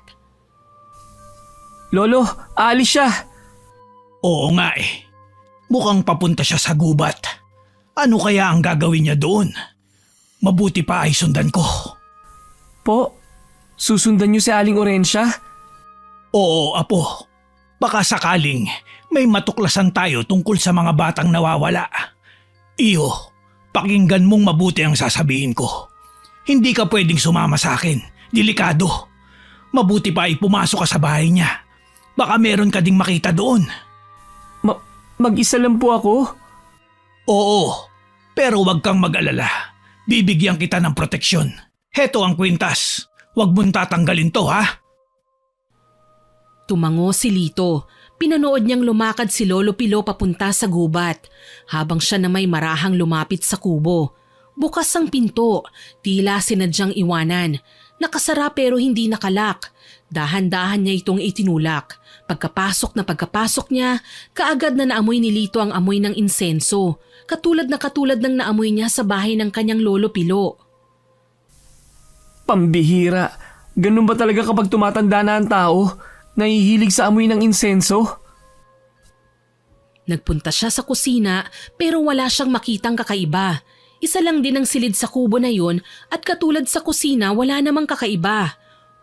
Lolo, aalis siya. Oo nga eh. Mukhang papunta siya sa gubat. Ano kaya ang gagawin niya doon? Mabuti pa ay sundan ko. Po, susundan niyo si Aling Orencia? Oo, apo. Baka sakaling may matuklasan tayo tungkol sa mga batang nawawala. Iyo, pakinggan mong mabuti ang sasabihin ko. Hindi ka pwedeng sumama sa akin. Delikado. Mabuti pa ay pumasok ka sa bahay niya. Baka meron ka ding makita doon. Mag-isa lang po ako? Oo, pero huwag kang mag-alala. Bibigyan kita ng proteksyon. Heto ang kwintas. Huwag mong tatanggalin to, ha? Tumango si Lito. Pinanood niyang lumakad si Lolo Pilo papunta sa gubat, habang siya na may marahang lumapit sa kubo. Bukas ang pinto, tila sinadyang iwanan. Nakasara pero hindi nakalak. Dahan-dahan niya itong itinulak. Pagkapasok niya, kaagad na naamoy ni Lito ang amoy ng insenso. Katulad ng naamoy niya sa bahay ng kanyang Lolo Pilo. Pambihira. Ganun ba talaga kapag tumatanda na ang tao? Nahihilig sa amoy ng insenso? Nagpunta siya sa kusina pero wala siyang makitang kakaiba. Isa lang din ang silid sa kubo na yun at katulad sa kusina wala namang kakaiba.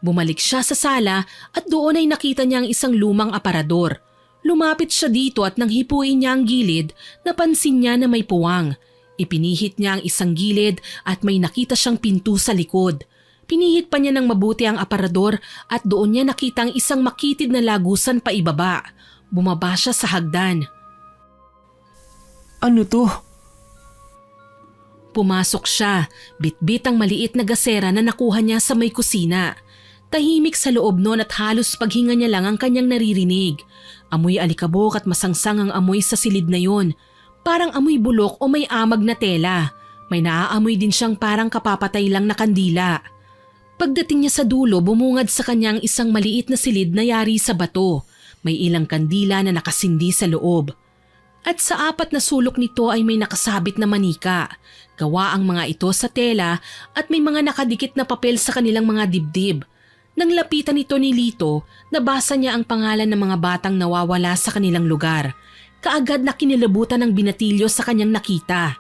Bumalik siya sa sala at doon ay nakita niya ang isang lumang aparador. Lumapit siya dito at nang hipuin niya ang gilid, napansin niya na may puwang. Ipinihit niya ang isang gilid at may nakita siyang pinto sa likod. Pinihit pa niya ng mabuti ang aparador at doon niya nakita ang isang makitid na lagusan pa ibaba. Bumaba siya sa hagdan. Ano to? Pumasok siya, bitbit ang maliit na gasera na nakuha niya sa may kusina. Tahimik sa loob noon at halos paghinga niya lang ang kanyang naririnig. Amoy alikabok at masangsang ang amoy sa silid na yon. Parang amoy bulok o may amag na tela. May naaamoy din siyang parang kapapatay lang na kandila. Pagdating niya sa dulo, bumungad sa kanyang isang maliit na silid na yari sa bato. May ilang kandila na nakasindi sa loob. At sa apat na sulok nito ay may nakasabit na manika. Gawa ang mga ito sa tela at may mga nakadikit na papel sa kanilang mga dibdib. Nang lapitan ito ni Lito, nabasa niya ang pangalan ng mga batang nawawala sa kanilang lugar. Kaagad na kinilabutan ng binatilyo sa kanyang nakita.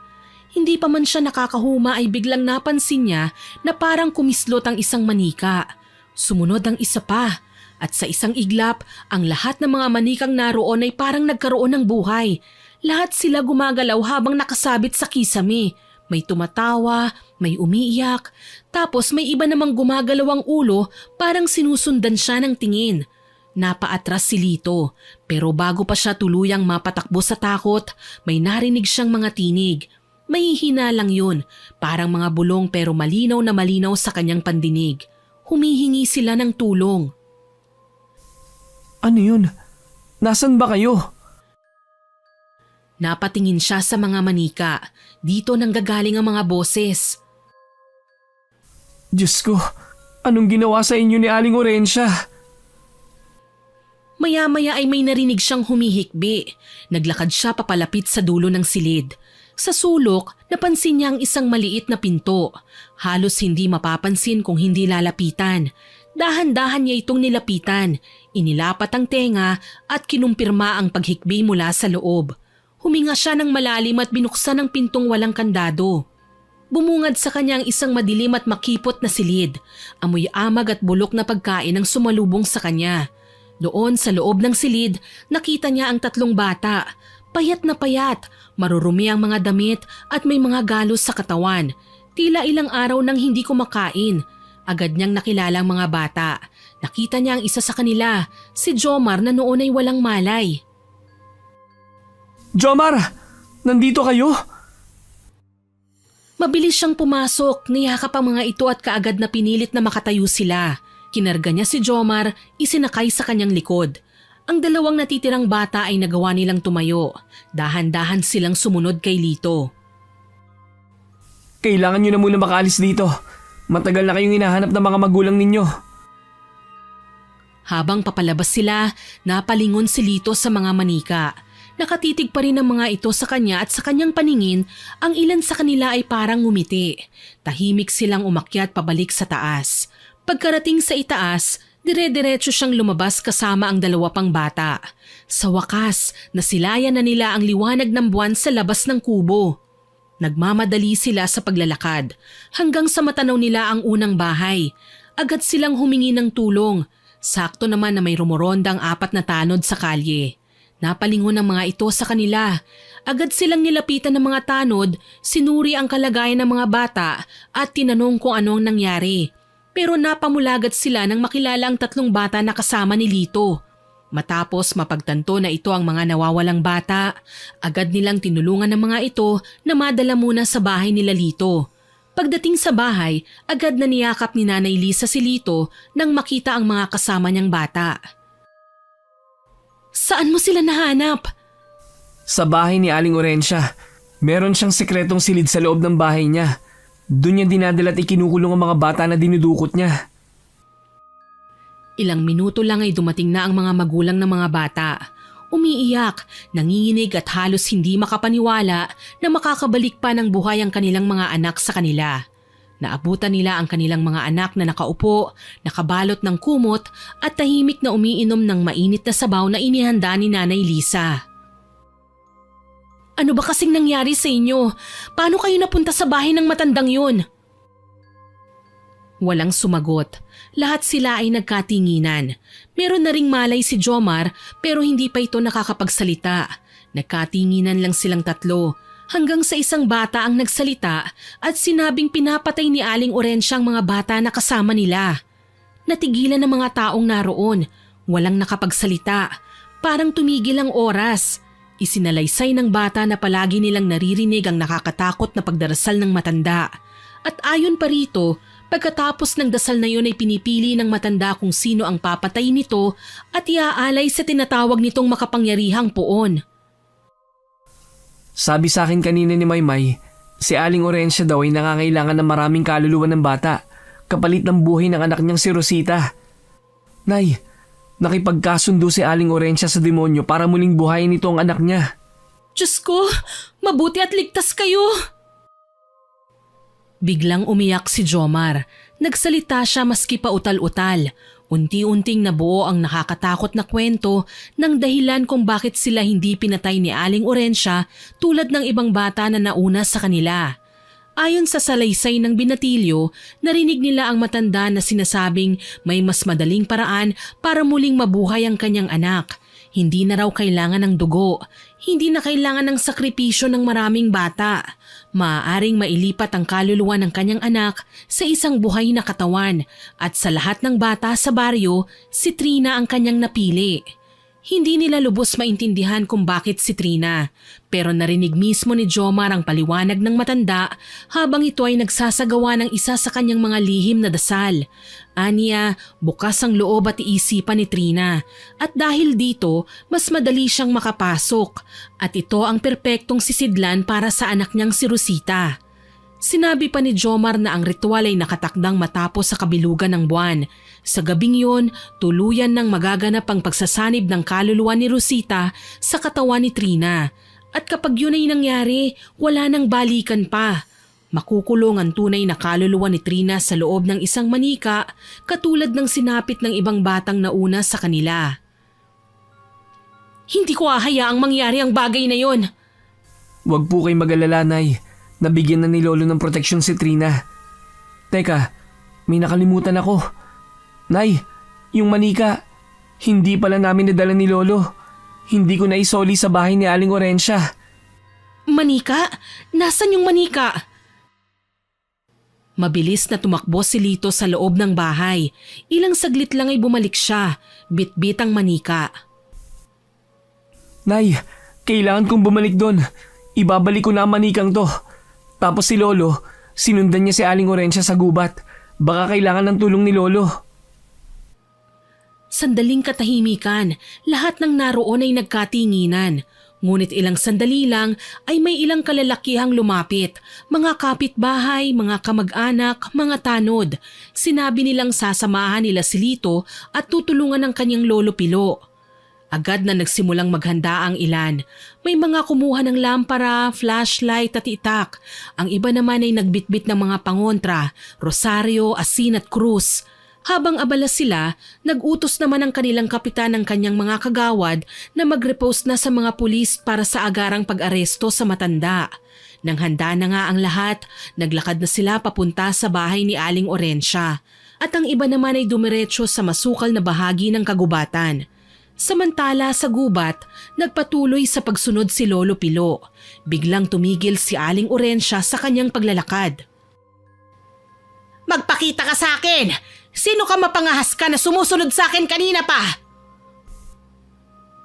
Hindi pa man siya nakakahuma ay biglang napansin niya na parang kumislot ang isang manika. Sumunod ang isa pa. At sa isang iglap, ang lahat ng mga manikang naroon ay parang nagkaroon ng buhay. Lahat sila gumagalaw habang nakasabit sa kisame. May tumatawa, may umiiyak, tapos may iba namang gumagalaw ang ulo parang sinusundan siya ng tingin. Napaatras si Lito, pero bago pa siya tuluyang mapatakbo sa takot, may narinig siyang mga tinig. Mahihina lang yun, parang mga bulong pero malinaw na malinaw sa kanyang pandinig. Humihingi sila ng tulong. Ano yun? Nasaan ba kayo? Napatingin siya sa mga manika. Dito nanggagaling ang mga boses. Diyos ko, anong ginawa sa inyo ni Aling Orencia? Maya-maya ay may narinig siyang humihikbi. Naglakad siya papalapit sa dulo ng silid. Sa sulok, napansin niya ang isang maliit na pinto. Halos hindi mapapansin kung hindi lalapitan. Dahan-dahan niya itong nilapitan. Inilapat ang tenga at kinumpirma ang paghikbi mula sa loob. Huminga siya ng malalim at binuksan ang pintong walang kandado. Bumungad sa kanya ang isang madilim at makipot na silid. Amoy amag at bulok na pagkain ang sumalubong sa kanya. Doon sa loob ng silid, nakita niya ang 3 bata. Payat na payat, marurumi ang mga damit at may mga galos sa katawan. Tila ilang araw nang hindi kumakain. Agad niyang nakilala ang mga bata. Nakita niya ang isa sa kanila, si Jomar na noon ay walang malay. Jomar! Nandito kayo? Mabilis siyang pumasok, niyakap ang mga ito at kaagad na pinilit na makatayo sila. Kinarga niya si Jomar, isinakay sa kanyang likod. Ang 2 natitirang bata ay nagawa nilang tumayo. Dahan-dahan silang sumunod kay Lito. Kailangan nyo na muna makaalis dito. Matagal na kayong hinahanap ng mga magulang ninyo. Habang papalabas sila, napalingon si Lito sa mga manika. Nakatitig pa rin ang mga ito sa kanya at sa kanyang paningin, ang ilan sa kanila ay parang ngumiti. Tahimik silang umakyat pabalik sa taas. Pagkarating sa itaas, dire-diretso siyang lumabas kasama ang 2 pang bata. Sa wakas, nasilayan na nila ang liwanag ng buwan sa labas ng kubo. Nagmamadali sila sa paglalakad hanggang sa matanaw nila ang unang bahay. Agad silang humingi ng tulong. Sakto naman na may rumorondang 4 na tanod sa kalye. Napalingon ang mga ito sa kanila. Agad silang nilapitan ng mga tanod, sinuri ang kalagayan ng mga bata at tinanong kung anong nangyari. Pero napamulagat sila nang makilala ang 3 bata na kasama ni Lito. Matapos mapagtanto na ito ang mga nawawalang bata, agad nilang tinulungan ng mga ito na madala muna sa bahay nila Lito. Pagdating sa bahay, agad na niyakap ni Nanay Lisa si Lito nang makita ang mga kasama niyang bata. Saan mo sila nahanap? Sa bahay ni Aling Orencia. Meron siyang sekretong silid sa loob ng bahay niya. Doon niya dinadala at ikinukulong ang mga bata na dinudukot niya. Ilang minuto lang ay dumating na ang mga magulang ng mga bata. Umiiyak, nanginginig at halos hindi makapaniwala na makakabalik pa ng buhay ang kanilang mga anak sa kanila. Naabutan nila ang kanilang mga anak na nakaupo, nakabalot ng kumot at tahimik na umiinom ng mainit na sabaw na inihanda ni Nanay Lisa. Ano ba kasing nangyari sa inyo? Paano kayo napunta sa bahay ng matandang yun? Walang sumagot. Lahat sila ay nagkatinginan. Meron na ring malay si Jomar pero hindi pa ito nakakapagsalita. Nagkatinginan lang silang 3 hanggang sa isang bata ang nagsalita at sinabing pinapatay ni Aling Orencia ang mga bata na kasama nila. Natigilan ng mga taong naroon. Walang nakapagsalita. Parang tumigil ang oras. Isinalaysay ng bata na palagi nilang naririnig ang nakakatakot na pagdarasal ng matanda. At ayon pa rito, pagkatapos ng dasal na yun ay pinipili ng matanda kung sino ang papatay nito at iaalay sa tinatawag nitong makapangyarihang puon. Sabi sa akin kanina ni Maymay, si Aling Orencia daw ay nangangailangan ng maraming kaluluwa ng bata, kapalit ng buhay ng anak niyang si Rosita. Nay, nakipagkasundo si Aling Orencia sa demonyo para muling buhayin ito ang anak niya. Diyos ko, mabuti at ligtas kayo! Biglang umiyak si Jomar. Nagsalita siya maski pa utal-utal. Unti-unting nabuo ang nakakatakot na kwento ng dahilan kung bakit sila hindi pinatay ni Aling Orencia tulad ng ibang bata na nauna sa kanila. Ayon sa salaysay ng binatilyo, narinig nila ang matanda na sinasabing may mas madaling paraan para muling mabuhay ang kanyang anak. Hindi na raw kailangan ng dugo. Hindi na kailangan ng sakripisyo ng maraming bata. Maaaring mailipat ang kaluluwa ng kanyang anak sa isang buhay na katawan at sa lahat ng bata sa baryo, si Trina ang kanyang napili. Hindi nila lubos maintindihan kung bakit si Trina, pero narinig mismo ni Jomar ang paliwanag ng matanda habang ito ay nagsasagawa ng isa sa kanyang mga lihim na dasal. Aniya, bukas ang loob at iisipan ni Trina at dahil dito, mas madali siyang makapasok at ito ang perpektong sisidlan para sa anak niyang si Rosita. Sinabi pa ni Jomar na ang ritual ay nakatakdang matapos sa kabilugan ng buwan. Sa gabing yun, tuluyan ng magaganap ang pagsasanib ng kaluluwa ni Rosita sa katawan ni Trina. At kapag yun ay nangyari, wala nang balikan pa. Makukulong ang tunay na kaluluwa ni Trina sa loob ng isang manika katulad ng sinapit ng ibang batang nauna sa kanila. Hindi ko hahayaang mangyari ang bagay na yon. Huwag po kayo mag-alala, Nay. Nabigyan na ni Lolo ng proteksyon si Trina. Teka, may nakalimutan ako. Nay, yung manika, hindi pala namin nadala ni Lolo. Hindi ko na isoli sa bahay ni Aling Orencia. Manika? Nasaan yung manika? Mabilis na tumakbo si Lito sa loob ng bahay. Ilang saglit lang ay bumalik siya, bit-bit ang manika. Nay, kailangan kong bumalik doon. Ibabalik ko na ang manikang to. Tapos si Lolo, sinundan niya si Aling Orencia sa gubat. Baka kailangan ng tulong ni Lolo. Sandaling katahimikan, lahat ng naroon ay nagkatinginan. Ngunit ilang sandali lang ay may ilang kalalakihang lumapit. Mga kapitbahay, mga kamag-anak, mga tanod. Sinabi nilang sasamahan nila si Lito at tutulungan ng kanyang lolo Pilo. Agad na nagsimulang maghanda ang ilan. May mga kumuha ng lampara, flashlight at itak. Ang iba naman ay nagbitbit ng mga pangontra, rosaryo, asin at krus. Habang abala sila, nag-utos naman ang kanilang kapitan ng kanyang mga kagawad na mag-repost na sa mga pulis para sa agarang pag-aresto sa matanda. Nang handa na nga ang lahat, naglakad na sila papunta sa bahay ni Aling Orencia. At ang iba naman ay dumiretso sa masukal na bahagi ng kagubatan. Samantala sa gubat, nagpatuloy sa pagsunod si Lolo Pilo. Biglang tumigil si Aling Orencia sa kanyang paglalakad. Magpakita ka sa akin! Sino ka mapangahas ka na sumusunod sa akin kanina pa?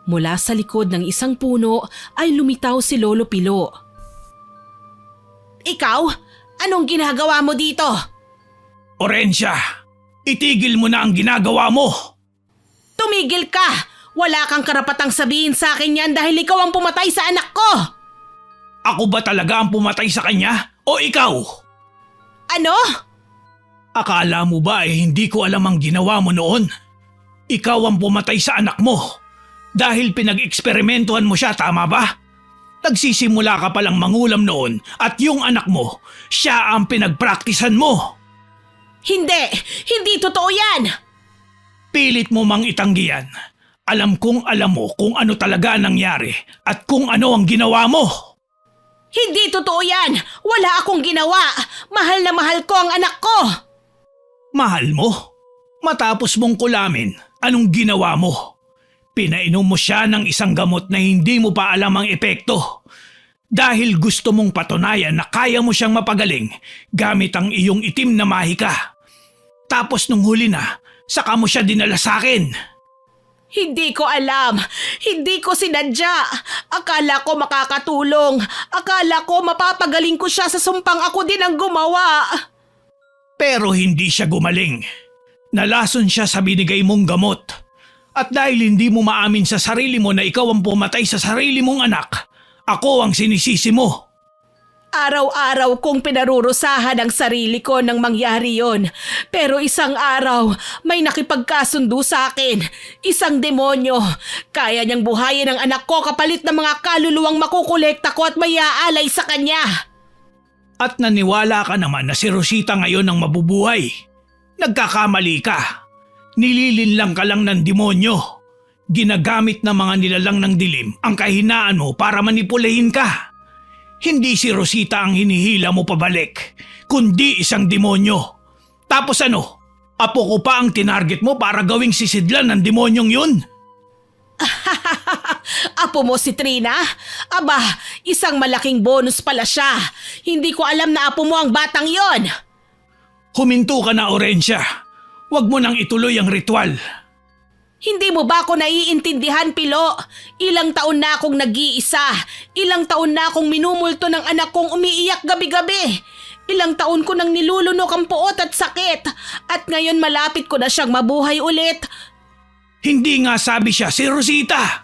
Mula sa likod ng isang puno ay lumitaw si Lolo Pilo. Ikaw? Anong ginagawa mo dito? Orencia, itigil mo na ang ginagawa mo! Tumigil ka! Wala kang karapatang sabihin sa akin yan dahil ikaw ang pumatay sa anak ko! Ako ba talaga ang pumatay sa kanya? O ikaw? Ano? Akala mo ba hindi ko alam ang ginawa mo noon? Ikaw ang pumatay sa anak mo. Dahil pinag-eksperimentuhan mo siya, tama ba? Nagsisimula ka palang mangulam noon at yung anak mo, siya ang pinagpraktisan mo. Hindi! Hindi totoo yan! Pilit mo mang itanggi yan. Alam kong alam mo kung ano talaga nangyari at kung ano ang ginawa mo. Hindi totoo yan! Wala akong ginawa! Mahal na mahal ko ang anak ko! Mahal mo? Matapos mong kulamin, anong ginawa mo? Pinainom mo siya ng isang gamot na hindi mo pa alam ang epekto. Dahil gusto mong patunayan na kaya mo siyang mapagaling gamit ang iyong itim na mahika. Tapos nung huli na, saka mo siya dinala sa akin. Hindi ko alam. Hindi ko sinadya. Akala ko makakatulong. Akala ko mapapagaling ko siya sa sumpang ako din ang gumawa. Pero hindi siya gumaling. Nalason siya sa binigay mong gamot. At dahil hindi mo maamin sa sarili mo na ikaw ang pumatay sa sarili mong anak, ako ang sinisisi mo. Araw-araw kong pinarurusahan ang sarili ko nang mangyari yon. Pero isang araw, may nakipagkasundo sa akin. Isang demonyo. Kaya niyang buhayin ang anak ko kapalit ng mga kaluluwang makukolekta ko at may aalay sa kanya. At naniwala ka naman na si Rosita ngayon ang mabubuhay. Nagkakamali ka. Nililinlang ka lang ng demonyo. Ginagamit ng mga nilalang ng dilim ang kahinaan mo para manipulahin ka. Hindi si Rosita ang hinihila mo pabalik, kundi isang demonyo. Tapos ano? Apo ko pa ang tinarget mo para gawing sisidlan ng demonyong yun? Apo mo si Trina? Aba, isang malaking bonus pala siya. Hindi ko alam na apo mo ang batang yon. Huminto ka na, Orencia. Huwag mo nang ituloy ang ritual. Hindi mo ba ako naiintindihan, Pilo? Ilang taon na akong nag-iisa. Ilang taon na akong minumulto ng anak kong umiiyak gabi-gabi. Ilang taon ko nang nilulunok ang puot at sakit. At ngayon malapit ko na siyang mabuhay ulit. Hindi nga sabi siya si Rosita.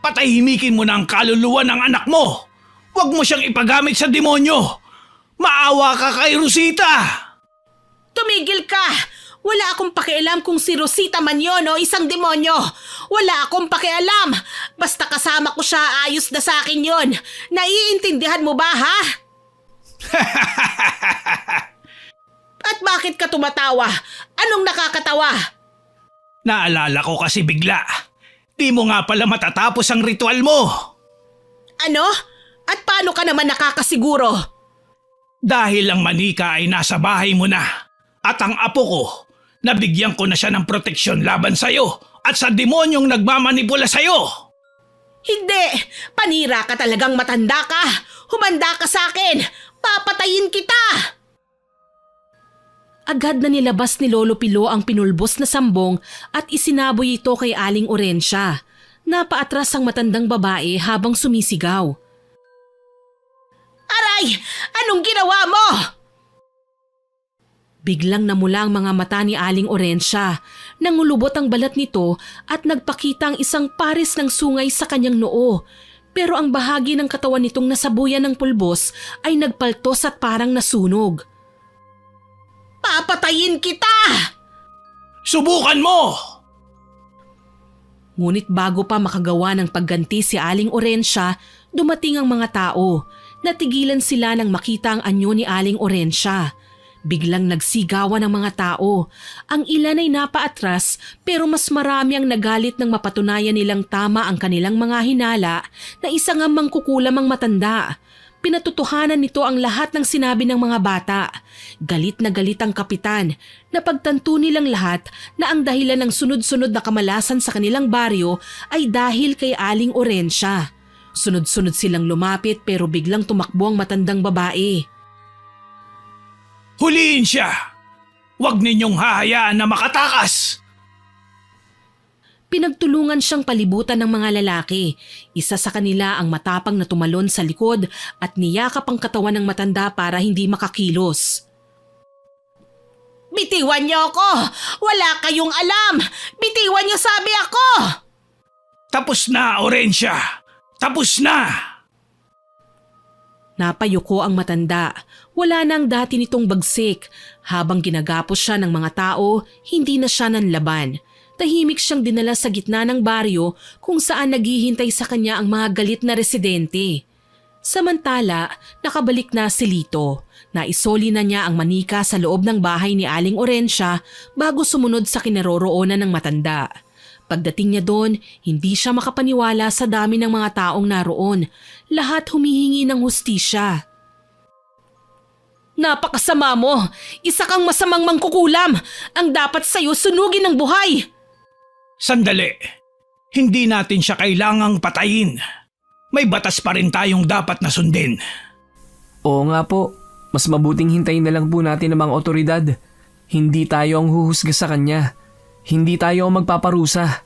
Patahimikin mo na ang kaluluwa ng anak mo. Huwag mo siyang ipagamit sa demonyo. Maawa ka kay Rosita! Tumigil ka! Wala akong pakialam kung si Rosita man yun o isang demonyo. Wala akong pakialam. Basta kasama ko siya, ayos na sa akin yun. Naiintindihan mo ba, ha? At bakit ka tumatawa? Anong nakakatawa? Naalala ko kasi bigla. Di mo nga pala matatapos ang ritual mo. Ano? At paano ka naman nakakasiguro? Dahil ang manika ay nasa bahay mo na. At ang apo ko, nabigyan ko na siya ng proteksyon laban sa'yo at sa demonyong nagmamanipula sa'yo. Hindi! Panira ka talagang matanda ka! Humanda ka sa akin! Papatayin kita! Agad na nilabas ni Lolo Pilo ang pinulbos na sambong at isinaboy ito kay Aling Orencia. Napaatras ang matandang babae habang sumisigaw. Aray! Anong ginawa mo? Biglang namula ang mga mata ni Aling Orencia. Nangulubot ang balat nito at nagpakita ang isang pares ng sungay sa kanyang noo. Pero ang bahagi ng katawan nitong nasabuyan ng pulbos ay nagpaltos at parang nasunog. Papatayin kita! Subukan mo! Ngunit bago pa makagawa ng pagganti si Aling Orencia, dumating ang mga tao. Natigilan sila nang makita ang anyo ni Aling Orencia. Biglang nagsigawan ang mga tao. Ang ilan ay napaatras pero mas marami ang nagalit nang mapatunayan nilang tama ang kanilang mga hinala na isang ang mangkukulam ang matanda. Pinatutuhanan nito ang lahat ng sinabi ng mga bata. Galit na galit ang kapitan. Napagtanto nilang lahat na ang dahilan ng sunod-sunod na kamalasan sa kanilang baryo ay dahil kay Aling Orencia. Sunod-sunod silang lumapit pero biglang tumakbo ang matandang babae. Huliin siya! Huwag ninyong hahayaan na makatakas! Pinagtulungan siyang palibutan ng mga lalaki. Isa sa kanila ang matapang na tumalon sa likod at niyakap ang katawan ng matanda para hindi makakilos. Bitiwan niyo ako! Wala kayong alam! Bitiwan niyo sabi ako! Tapos na, Orencia! Tapos na! Napayuko ang matanda. Wala nang dati nitong bagsik. Habang ginagapos siya ng mga tao, hindi na siya nanlaban. Tahimik siyang dinala sa gitna ng baryo kung saan naghihintay sa kanya ang mga galit na residente. Samantala, nakabalik na si Lito. Naisoli na niya ang manika sa loob ng bahay ni Aling Orencia bago sumunod sa kinaroroonan ng matanda. Pagdating niya doon, hindi siya makapaniwala sa dami ng mga taong naroon. Lahat humihingi ng hustisya. Napakasama mo! Isa kang masamang mangkukulam! Ang dapat sa'yo sunugin ng buhay! Sandali! Hindi natin siya kailangang patayin. May batas pa rin tayong dapat na sundin. Oo nga po, mas mabuting hintayin na lang po natin ang mga otoridad. Hindi tayo ang huhusga sa kanya. Hindi tayo ang magpaparusa.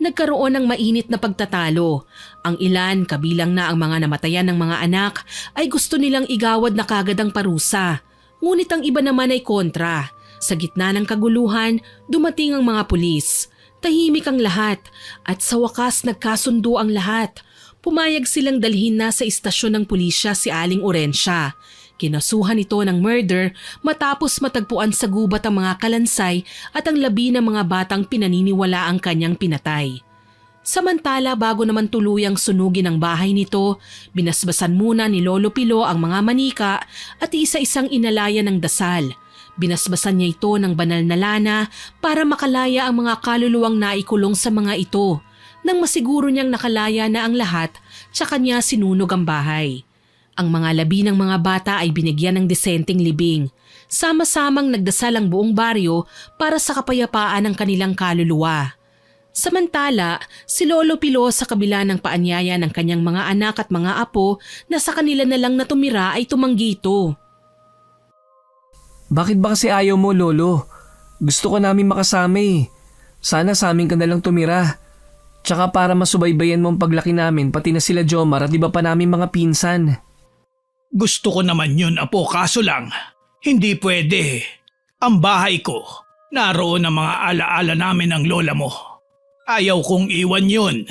Nagkaroon ng mainit na pagtatalo. Ang ilan, kabilang na ang mga namatayan ng mga anak, ay gusto nilang igawad na kagad ang parusa. Ngunit ang iba naman ay kontra. Sa gitna ng kaguluhan, dumating ang mga pulis. Tahimik ang lahat at sa wakas nagkasundo ang lahat. Pumayag silang dalhin na sa istasyon ng pulisya si Aling Orencia. Kinasuhan ito ng murder matapos matagpuan sa gubat ang mga kalansay at ang labi ng mga batang pinaniniwala ang kanyang pinatay. Samantala bago naman tuluyang sunugin ang bahay nito, binasbasan muna ni Lolo Pilo ang mga manika at isa-isang inalaya ng dasal. Binasbasan niya ito ng banal na lana para makalaya ang mga kaluluwang naikulong sa mga ito. Nang masiguro niyang nakalaya na ang lahat, tsaka niya sinunog ang bahay. Ang mga labi ng mga bata ay binigyan ng disenteng libing. Sama-samang nagdasal ang buong baryo para sa kapayapaan ng kanilang kaluluwa. Samantala, si Lolo Pilo sa kabila ng paanyaya ng kanyang mga anak at mga apo na sa kanila na lang natumira ay tumanggi ito. Bakit ba kasi ayaw mo, Lolo? Gusto ko namin makasama eh. Sana sa amin ka na lang tumira. Tsaka para masubaybayan mo ang paglaki namin pati na sila Jomar at iba pa namin mga pinsan. Gusto ko naman yun, Apo, kaso lang, hindi pwede. Ang bahay ko, naroon ang mga alaala namin ng lola mo. Ayaw kong iwan yun.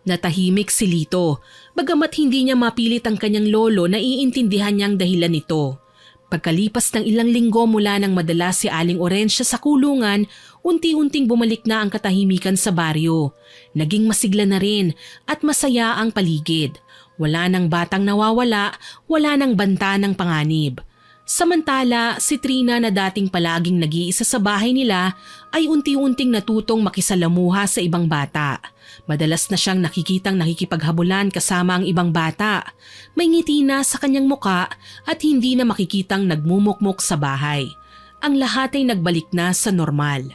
Natahimik si Lito, bagamat hindi niya mapilit ang kanyang lolo na iintindihan niyang dahilan nito. Pagkalipas ng ilang linggo mula nang madala si Aling Orensya sa kulungan, unti-unting bumalik na ang katahimikan sa baryo. Naging masigla na rin at masaya ang paligid. Wala nang batang nawawala, wala nang banta ng panganib. Samantala, si Trina na dating palaging nag-iisa sa bahay nila ay unti-unting natutong makisalamuha sa ibang bata. Madalas na siyang nakikitang nakikipaghabulan kasama ang ibang bata. May ngiti na sa kanyang muka at hindi na makikitang nagmumukmok sa bahay. Ang lahat ay nagbalik na sa normal.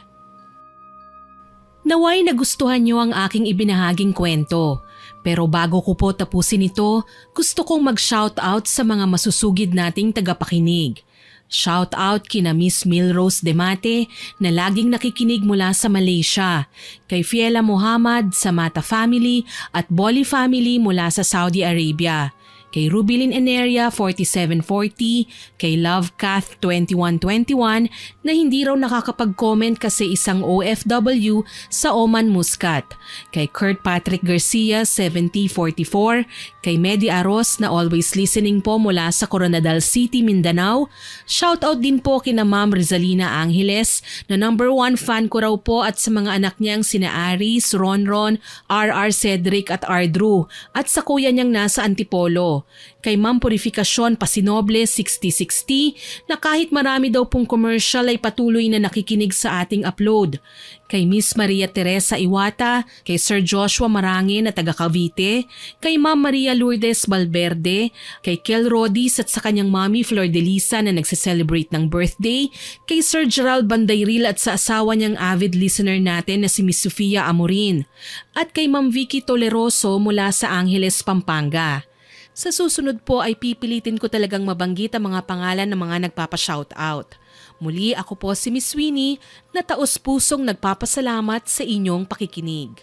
Naway nagustuhan niyo ang aking ibinahaging kwento. Pero bago ko po tapusin ito, gusto kong mag-shoutout sa mga masusugid nating tagapakinig. Shoutout kina Miss Milrose Demate na laging nakikinig mula sa Malaysia, kay Fiela Muhammad sa Mata Family at Boli Family mula sa Saudi Arabia, kay Rubilin Eneria 4740, kay Lovecath 2121 na hindi raw nakakapag-comment kasi isang OFW sa Oman Muscat, kay Kurt Patrick Garcia 7044, kay Medi Aros na always listening po mula sa Coronadal City, Mindanao. Shoutout din po kina Ma'am Rizalina Angeles na #1 fan ko raw po at sa mga anak niyang sina Aris, Ronron, RR Cedric at Ardrew at sa kuya niyang nasa Antipolo. Kay Ma'am Purificacion Pasinoble 6060 na kahit marami daw pong commercial ay patuloy na nakikinig sa ating upload. Kay Miss Maria Teresa Iwata, kay Sir Joshua Marange na taga Cavite, kay Ma'am Maria Lourdes Valverde, kay Kel Rodis at sa kanyang mami Flor de Lisa na nagse-celebrate ng birthday, kay Sir Gerald Bandayril at sa asawa niyang avid listener natin na si Miss Sofia Amorin, at kay Ma'am Vicky Toleroso mula sa Angeles, Pampanga. Sa susunod po ay pipilitin ko talagang mabanggit ang mga pangalan ng mga nagpapa-shoutout. Muli ako po si Miss Winnie na taos-pusong nagpapasalamat sa inyong pakikinig.